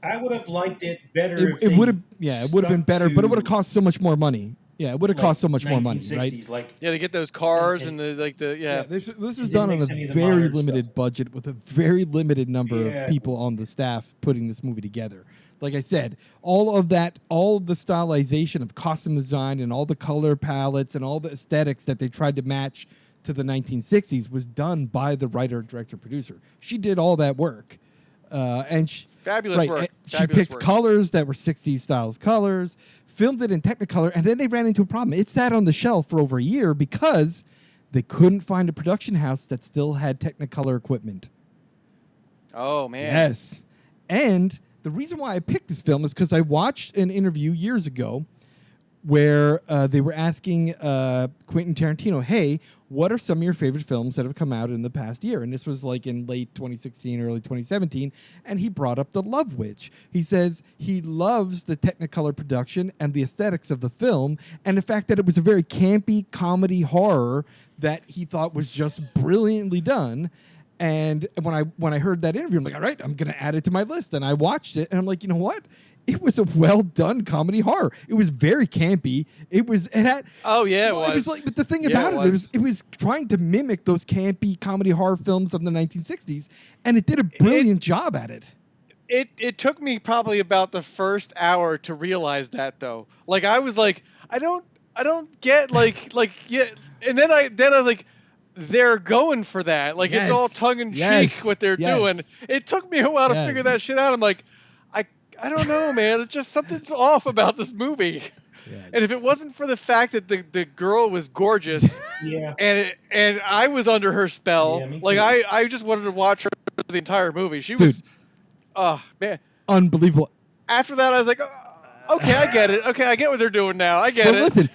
I would have liked it better. It would have, it would have been better, but it would have cost so much more money. Yeah, it would have cost so much more money, right? To get those cars This was done on a very limited budget with a very limited number of people on the staff putting this movie together. Like I said, all of the stylization of costume design and all the color palettes and all the aesthetics that they tried to match to the 1960s was done by the writer, director, producer. She did all that work. Fabulous work. She picked colors that were 60s styles colors, filmed it in Technicolor, and then they ran into a problem. It sat on the shelf for over a year because they couldn't find a production house that still had Technicolor equipment. Oh, man. Yes. And the reason why I picked this film is because I watched an interview years ago where they were asking Quentin Tarantino, hey, what are some of your favorite films that have come out in the past year? And this was like in late 2016, early 2017. And he brought up The Love Witch. He says he loves the Technicolor production and the aesthetics of the film and the fact that it was a very campy comedy horror that he thought was just brilliantly done. And when I heard that interview, I'm like, all right, I'm going to add it to my list. And I watched it, and I'm like, you know what? It was a well-done comedy horror. It was very campy. It had... Oh, yeah, it was. It was like, but the thing about it was trying to mimic those campy comedy horror films of the 1960s, and it did a brilliant job at it. It took me probably about the first hour to realize that, though. Like, I was like, I don't get, and then I was like, they're going for that. Like, it's all tongue-in-cheek what they're doing. It took me a while to figure that shit out. I'm like, I don't know, man. It's just something's off about this movie. Yeah. And if it wasn't for the fact that the girl was gorgeous, and I was under her spell, I just wanted to watch her the entire movie. She was, oh man, unbelievable. After that, I was like, oh, okay, I get it. Okay, I get what they're doing now. I get it. Listen,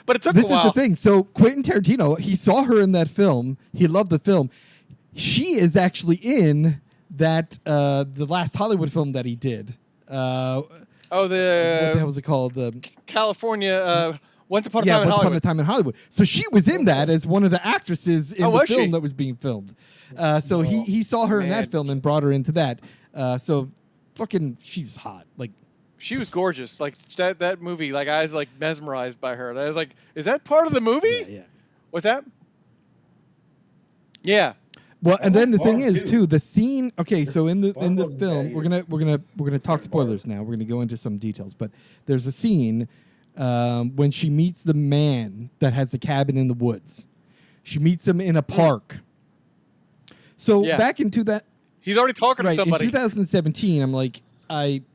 but it took a while. This is the thing. So Quentin Tarantino, he saw her in that film. He loved the film. She is actually in that the last Hollywood film that he did. What the hell was it called? California. Once Upon a Time in Hollywood. Once Upon a Time in Hollywood. So she was in that as one of the actresses in the film that was being filmed. So he saw her in that film and brought her into that. So fucking, she was hot. Like, she was gorgeous. Like that movie. Like, I was like mesmerized by her. I was like, is that part of the movie? Yeah. What's that? Yeah. Well, and then the thing is too. too, the scene. Okay, so in the Barb wasn't film, bad we're gonna talk spoilers now. We're gonna go into some details, but there's a scene when she meets the man that has the cabin in the woods. She meets him in a park. So back into that, he's already talking to somebody. In 2017, I'm like, I'm.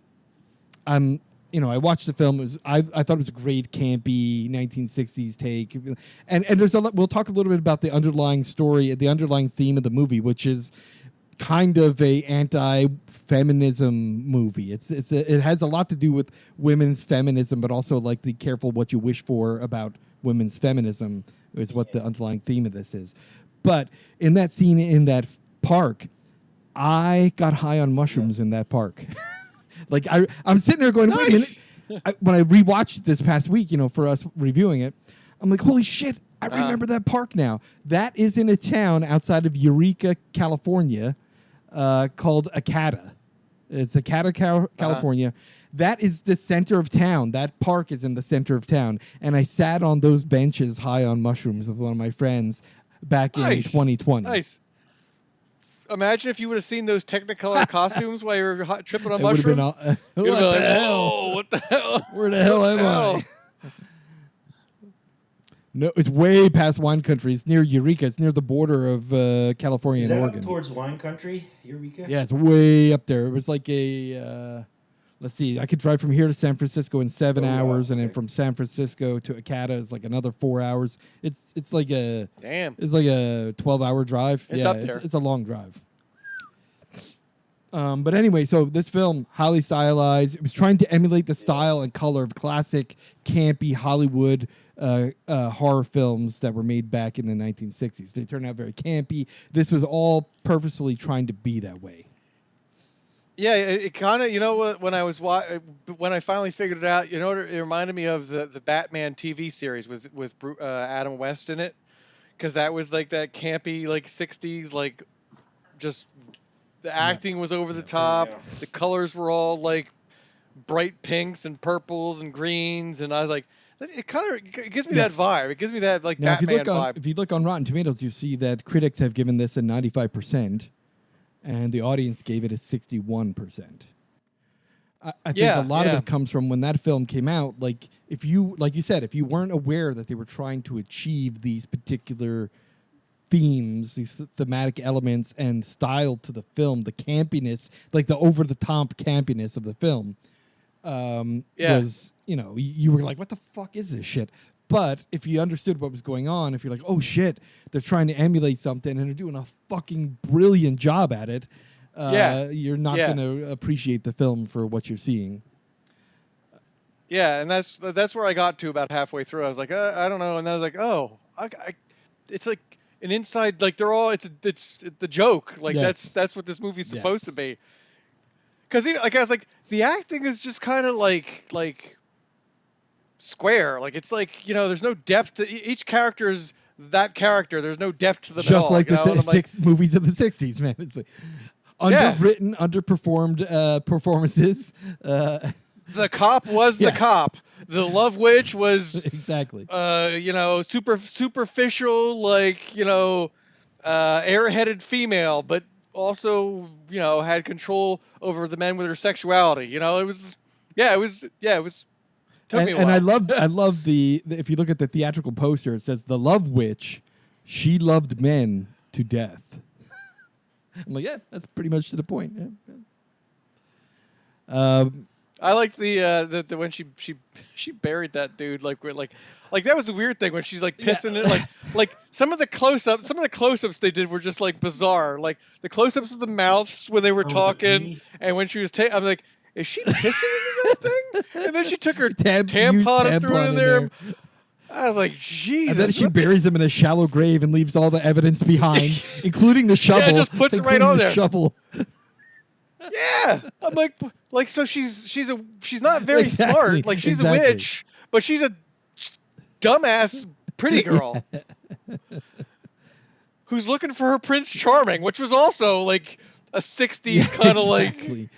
I watched the film. I thought it was a great campy 1960s take, and there's a lot. We'll talk a little bit about the underlying story, the underlying theme of the movie, which is kind of a anti-feminism movie. It has a lot to do with women's feminism, but also like the careful what you wish for about women's feminism is what the underlying theme of this is. But in that scene in that park, I got high on mushrooms in that park. Like I'm sitting there going, wait a minute. When I rewatched this past week, for us reviewing it, I'm like, holy shit, I remember that park now. That is in a town outside of Eureka, California, called Acata. It's Acata, California. That is the center of town. That park is in the center of town. And I sat on those benches high on mushrooms with one of my friends back in 2020. Nice. Imagine if you would have seen those Technicolor costumes while you were tripping on It would have mushrooms. been what the hell? Whoa, what the hell? Where the hell am I? No, it's way past wine country. It's near Eureka. It's near the border of California and Oregon. Up towards wine country, Eureka? Yeah, it's way up there. It was like a... let's see. I could drive from here to San Francisco in 7 hours, and then from San Francisco to Acata is like another 4 hours. It's like a 12-hour drive. It's up there. It's a long drive. But anyway, so this film, highly stylized. It was trying to emulate the style and color of classic, campy Hollywood horror films that were made back in the 1960s. They turned out very campy. This was all purposefully trying to be that way. Yeah, it kind of, when I finally figured it out, it reminded me of the Batman TV series with Adam West in it, because that was like that campy like 60s, like just the acting was over the top, the colors were all like bright pinks and purples and greens, and I was like, it gives me that vibe. It gives me that like now, Batman vibe. If you look on Rotten Tomatoes, you see that critics have given this a 95%. And the audience gave it a 61%. I think a lot of it comes from when that film came out. Like you said, if you weren't aware that they were trying to achieve these particular themes, these thematic elements and style to the film, the campiness, like the over-the-top campiness of the film, was, you were like, what the fuck is this shit? But if you understood what was going on, if you're like, oh shit, they're trying to emulate something and they're doing a fucking brilliant job at it, you're not going to appreciate the film for what you're seeing. Yeah, and that's where I got to about halfway through. I was like, I don't know, and then I was like, oh, it's like an inside, like they're all, it's the joke, like that's what this movie's supposed to be. Because like I was like, the acting is just kind of like square, like it's like there's no depth to each character. Is that character? There's no depth to them just at all. Like the six movies of the 60s, man. It's like underwritten, underperformed performances. The cop was the cop. The love witch was exactly. Superficial, like airheaded female, but also had control over the men with her sexuality. It was. And I love the if you look at the theatrical poster, it says the love witch, she loved men to death. I'm like, that's pretty much to the point. I like the when she buried that dude like that was the weird thing when she's like pissing it like some of the close-ups they did were just like bizarre, like the close-ups of the mouths when they were talking and when she was I'm like, is she pissing into that thing? And then she took her tampon and threw it in there. I was like, Jesus. And then she buries him in a shallow grave and leaves all the evidence behind, including the shovel. Yeah, just puts it right on there. Shovel. Yeah, I'm like so she's not very smart. Like she's a witch, but she's a dumbass pretty girl who's looking for her Prince Charming, which was also like a 60s kind of like.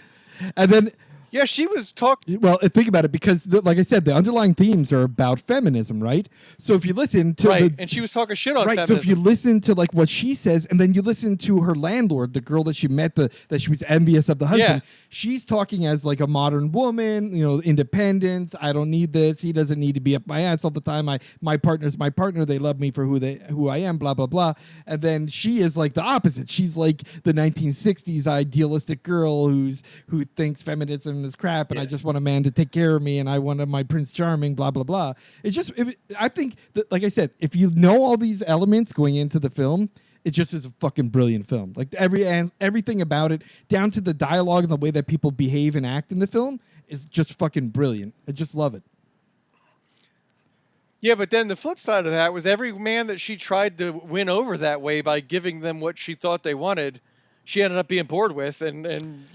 And then Yeah, she was talking. Well, think about it, because, like I said, the underlying themes are about feminism, right? So if you listen to and she was talking shit on feminism. So if you listen to like what she says, and then you listen to her landlord, the girl that she met, that she was envious of the husband, she's talking as like a modern woman, independence. I don't need this. He doesn't need to be up my ass all the time. My partner's my partner. They love me for who I am. Blah blah blah. And then she is like the opposite. She's like the 1960s idealistic girl who thinks feminism is crap, and I just want a man to take care of me, and I want my Prince Charming, blah blah blah. I think that, like I said, if you know all these elements going into the film, it just is a fucking brilliant film. Like everything about it, down to the dialogue and the way that people behave and act in the film, is just fucking brilliant. I just love it. Yeah, but then the flip side of that was every man that she tried to win over that way by giving them what she thought they wanted, she ended up being bored with, and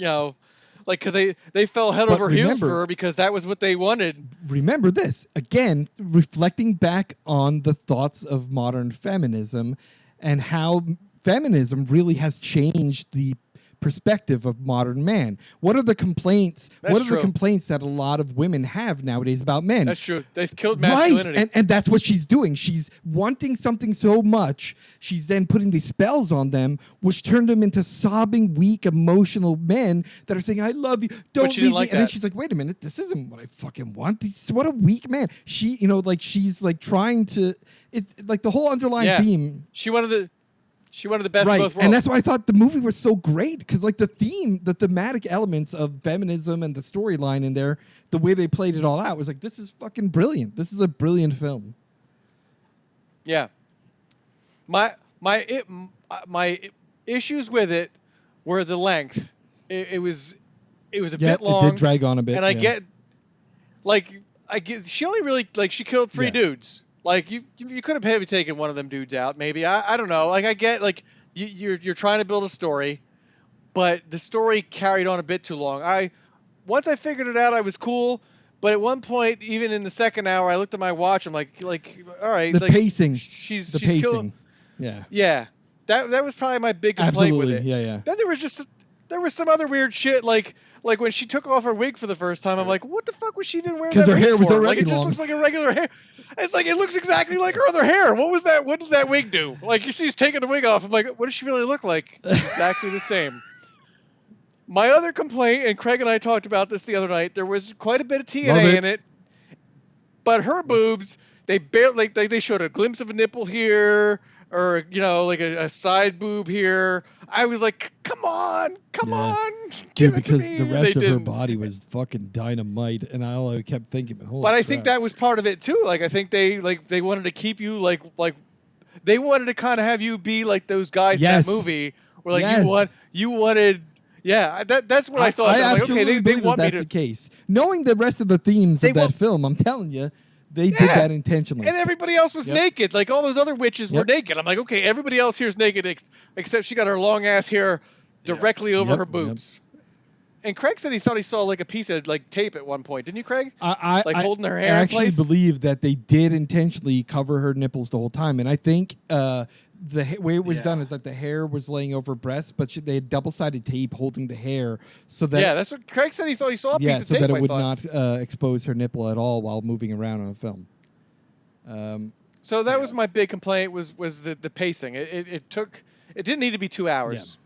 like, because they fell head over heels for her because that was what they wanted. Remember this, again, reflecting back on the thoughts of modern feminism and how feminism really has changed the perspective of modern man. What are the complaints? The complaints that a lot of women have nowadays about men? That's true. They've killed masculinity. Right, and that's what she's doing. She's wanting something so much, she's then putting these spells on them, which turned them into sobbing, weak, emotional men that are saying, "I love you, don't leave me." And then she's like, "Wait a minute, this isn't what I fucking want. What a weak man." She, she's like trying to. It's like the whole underlying theme. She wanted the best of both worlds. And that's why I thought the movie was so great, because like the thematic elements of feminism and the storyline in there, the way they played it all out was like, this is fucking brilliant. This is a brilliant film. Yeah. My issues with it were the length. It was a bit long. It did drag on a bit. And I get she only really, like, she killed 3 dudes. Like, you could have maybe taken one of them dudes out, maybe. I don't know. Like, I get, like, you're trying to build a story, but the story carried on a bit too long. Once I figured it out, I was cool. But at one point, even in the second hour, I looked at my watch. I'm like, all right. The pacing. She's pacing. killing. Yeah. Yeah. That was probably my big complaint with it. Yeah. Then there was some other weird shit, like when she took off her wig for the first time. I'm like, what the fuck was she even wearing? Because her hair was already like, it just looks like a regular hair. It's like, it looks exactly like her other hair. What was that? What did that wig do? Like, she's taking the wig off. I'm like, what does she really look like? Exactly the same. My other complaint, and Craig and I talked about this the other night, there was quite a bit of TNA in it, but her boobs, they barely, they showed a glimpse of a nipple here, or, like a side boob here. I was like, come on. Dude, because the rest of her body was fucking dynamite, and I kept thinking, holy But I crap. think that was part of it too. Like, I think they wanted to keep you like they wanted to kind of have you be like those guys in that movie, where like you wanted. Yeah, that's what I thought. I like, absolutely okay, they want that's me to. the case. Knowing the rest of the themes of that film, I'm telling you, they did that intentionally. And everybody else was naked. Like, all those other witches were naked. I'm like, okay, everybody else here is naked except she got her long ass hair directly over her boobs. And Craig said he thought he saw like a piece of like tape at one point. Didn't you, Craig? Holding her hair in place? I actually believe that they did intentionally cover her nipples the whole time. And I think the way it was done is that the hair was laying over her breasts, but they had double-sided tape holding the hair so that... Yeah, that's what Craig said. He thought he saw a piece of so tape, that it would not expose her nipple at all while moving around on a film. So that was my big complaint was the pacing. It didn't need to be 2 hours.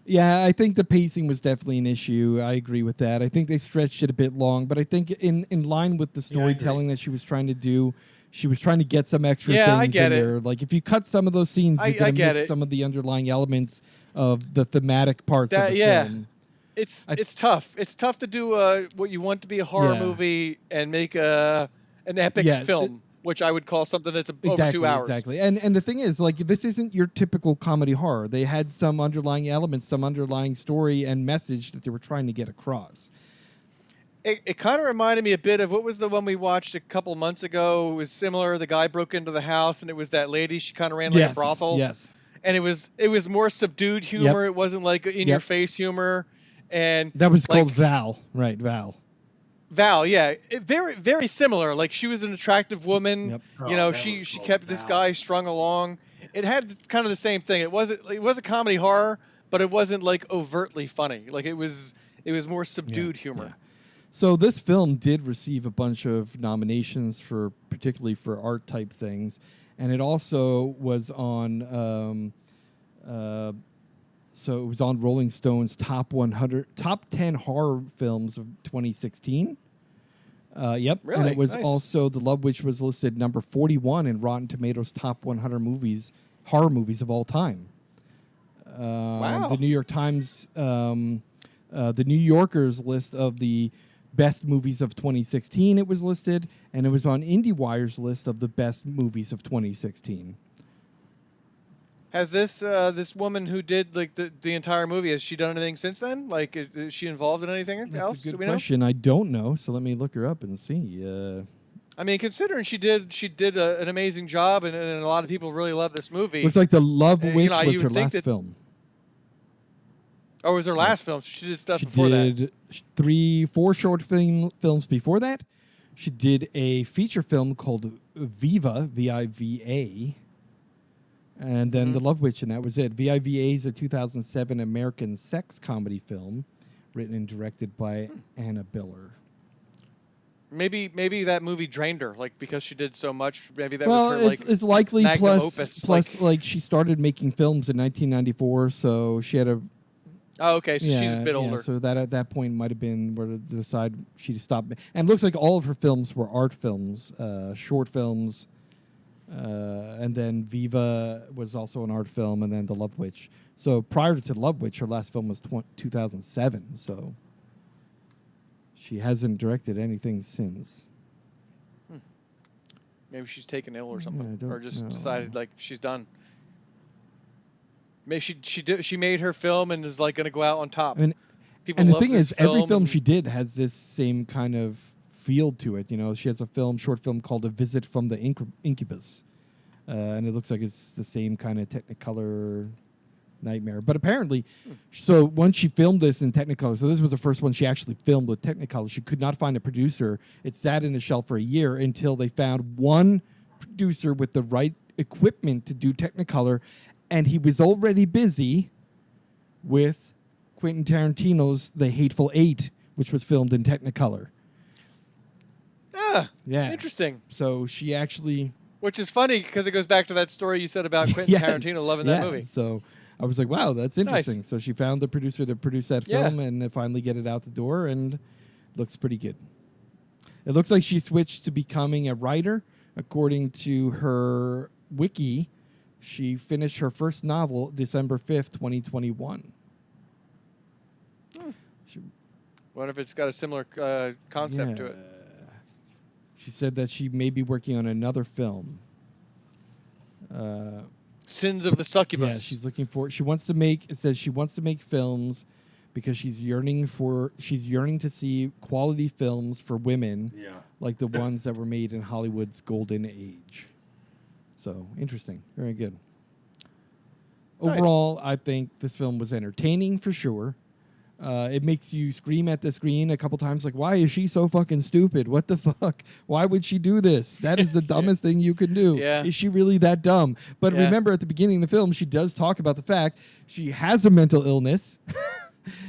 Yeah, I think the pacing was definitely an issue. I agree with that. I think they stretched it a bit long, but I think in line with the storytelling that she was trying to do, she was trying to get some extra things I get in it. there. Like, if you cut some of those scenes, you're going to miss some of the underlying elements of the thematic parts of the film. It's tough. It's tough to do what you want to be a horror movie and make an epic film. Which I would call something that's over 2 hours. Exactly. And the thing is, like, this isn't your typical comedy horror. They had some underlying elements, some underlying story and message that they were trying to get across. It kind of reminded me a bit of what was the one we watched a couple months ago. It was similar. The guy broke into the house, and it was that lady. She kind of ran like a brothel. Yes. And it was more subdued humor. It wasn't like in-your-face humor. And that was called Val. Right, Val. Val, yeah, very, very similar. Like, she was an attractive woman. Yep. She kept this guy strung along. It had kind of the same thing. It was a comedy horror, but it wasn't like overtly funny. Like, it was It was more subdued humor. Yeah. So this film did receive a bunch of nominations for, particularly for art type things, and it also was on. So it was on Rolling Stone's top 10 horror films of 2016. Yep. Really? And it was Nice. also The Love Witch was listed number 41 in Rotten Tomatoes top 100 horror movies of all time. Wow. The New York Times, the New Yorker's list of the best movies of 2016, it was listed, and it was on IndieWire's list of the best movies of 2016. Has this woman who did like the entire movie, has she done anything since then? Like, is she involved in anything else? That's a Do good we know? question. I don't know, so let me look her up and see. I mean, considering she did an amazing job, and a lot of people really love this movie. Looks like The Love you Witch know, was you her would think last film. Oh, it was her last film. So she did stuff She before did four short films before that. She did a feature film called Viva, V-I-V-A, and then The Love Witch, and that was it. V-I-V-A is a 2007 American sex comedy film written and directed by Anna Biller. Maybe that movie drained her, like, because she did so much. Maybe that Well, was her it's likely. magnum Plus, opus. like she started making films in 1994, so she had a. Oh, okay, so she's a bit older. So that at that point might have been where to decide she stopped. And it looks like all of her films were art films, short films, and then Viva was also an art film, and then The Love Witch. So prior to The Love Witch, her last film was 2007. So she hasn't directed anything since. Maybe she's taken ill or something, Yeah, or just know. decided like she's done. Maybe she made her film and is like going to go out on top. And People and the love thing this is, every film film and- she did has this same kind of feel to it. You know, she has a short film called A Visit from the Incubus, and it looks like it's the same kind of Technicolor nightmare. But apparently, so once she filmed this in Technicolor, so this was the first one she actually filmed with Technicolor. She could not find a producer. It sat in the shelf for a year until they found one producer with the right equipment to do Technicolor, and he was already busy with Quentin Tarantino's The Hateful Eight, which was filmed in Technicolor. Ah, Yeah. interesting. So she actually... Which is funny because it goes back to that story you said about Quentin Yes. Tarantino loving that movie. So I was like, wow, that's interesting. Nice. So she found the producer to produce that Yeah. film and finally get it out the door, and looks pretty good. It looks like she switched to becoming a writer. According to her wiki, she finished her first novel December 5th, 2021. What if it's got a similar concept to it? She said that she may be working on another film. Sins of the Succubus. Yeah, she's looking for. She wants to make. It says she wants to make films because she's yearning to see quality films for women, like the ones that were made in Hollywood's golden age. So interesting, very good. Nice. Overall, I think this film was entertaining for sure. It makes you scream at the screen a couple times, like, why is she so fucking stupid? What the fuck? Why would she do this? That is the dumbest thing you can do. Yeah. Is she really that dumb? But remember, at the beginning of the film, she does talk about the fact she has a mental illness.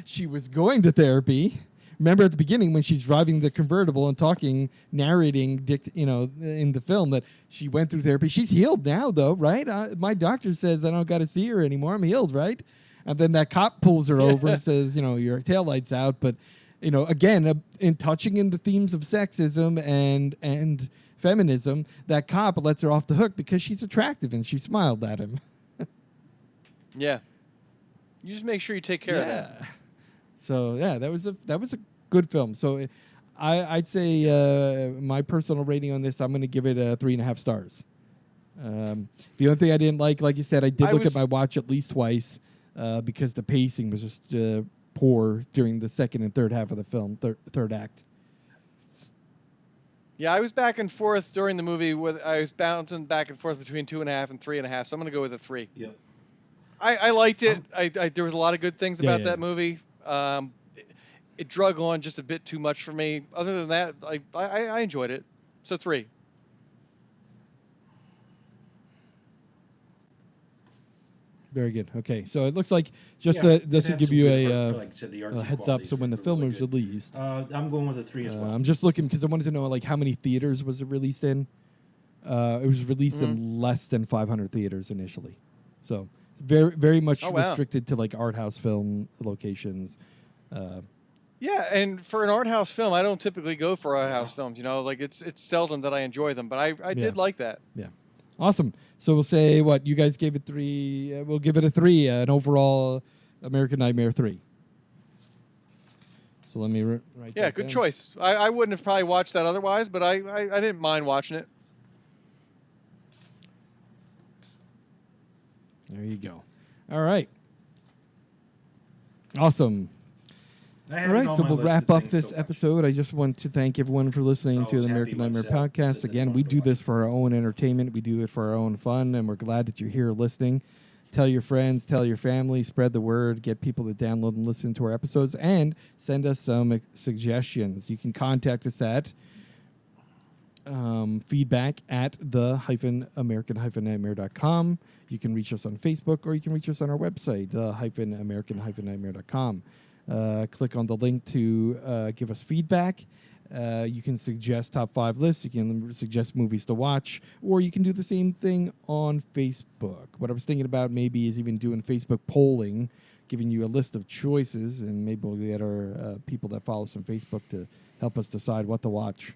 She was going to therapy. Remember at the beginning when she's driving the convertible and narrating, in the film that she went through therapy. She's healed now, though, right? My doctor says I don't got to see her anymore. I'm healed, right? And then that cop pulls her over and says, your taillight's out. But, again, in touching in the themes of sexism and feminism, that cop lets her off the hook because she's attractive and she smiled at him. Yeah. You just make sure you take care of that. So, that was a good film. So I'd say my personal rating on this, I'm going to give it 3.5 stars. The only thing I didn't like you said, I did look at my watch at least twice. Because the pacing was just poor during the second and third half of the film, third act. Yeah, I was back and forth during the movie. I was bouncing back and forth between 2.5 and 3.5, so I'm going to go with a 3. Yep. I liked it. There was a lot of good things about that yeah. movie. It drug on just a bit too much for me. Other than that, I enjoyed it. So 3. Very good. Okay, so it looks like this will give you like I said, the artsy heads up. So when the film really was released, I'm going with a 3 as well. I'm just looking because I wanted to know like how many theaters was it released in. It was released in less than 500 theaters initially, so very much restricted to like art house film locations. Yeah, and for an art house film, I don't typically go for art house films. Like it's seldom that I enjoy them, but I did like that. Yeah, awesome. So we'll say what you guys gave it 3. We'll give it a 3, an overall American Nightmare 3. So let me write. Yeah, good choice. I wouldn't have probably watched that otherwise, but I didn't mind watching it. There you go. All right. Awesome. All right, so we'll wrap up this episode. I just want to thank everyone for listening to the American Nightmare podcast. Again, we do this for our own entertainment. We do it for our own fun, and we're glad that you're here listening. Tell your friends, tell your family, spread the word, get people to download and listen to our episodes, and send us some suggestions. You can contact us at feedback at the-american-nightmare.com. You can reach us on Facebook, or you can reach us on our website, the-american-nightmare.com. Click on the link to give us feedback. You can suggest top 5 lists. You can suggest movies to watch, or you can do the same thing on Facebook. What I was thinking about maybe is even doing Facebook polling, giving you a list of choices, and maybe we'll get our people that follow us on Facebook to help us decide what to watch.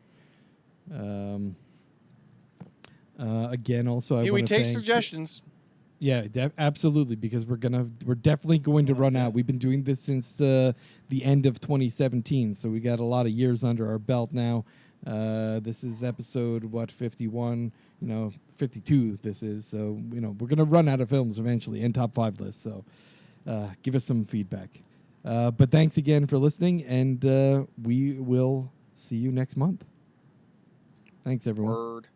Again, also, I want we to take thank suggestions. Yeah, absolutely, because we're definitely going to run out. We've been doing this since the end of 2017, so we got a lot of years under our belt now. This is episode 51, 52. This is so we're gonna run out of films eventually and top 5 lists. So give us some feedback. But thanks again for listening, and we will see you next month. Thanks, everyone. Word.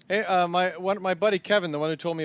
Hey, my buddy Kevin, the one who told me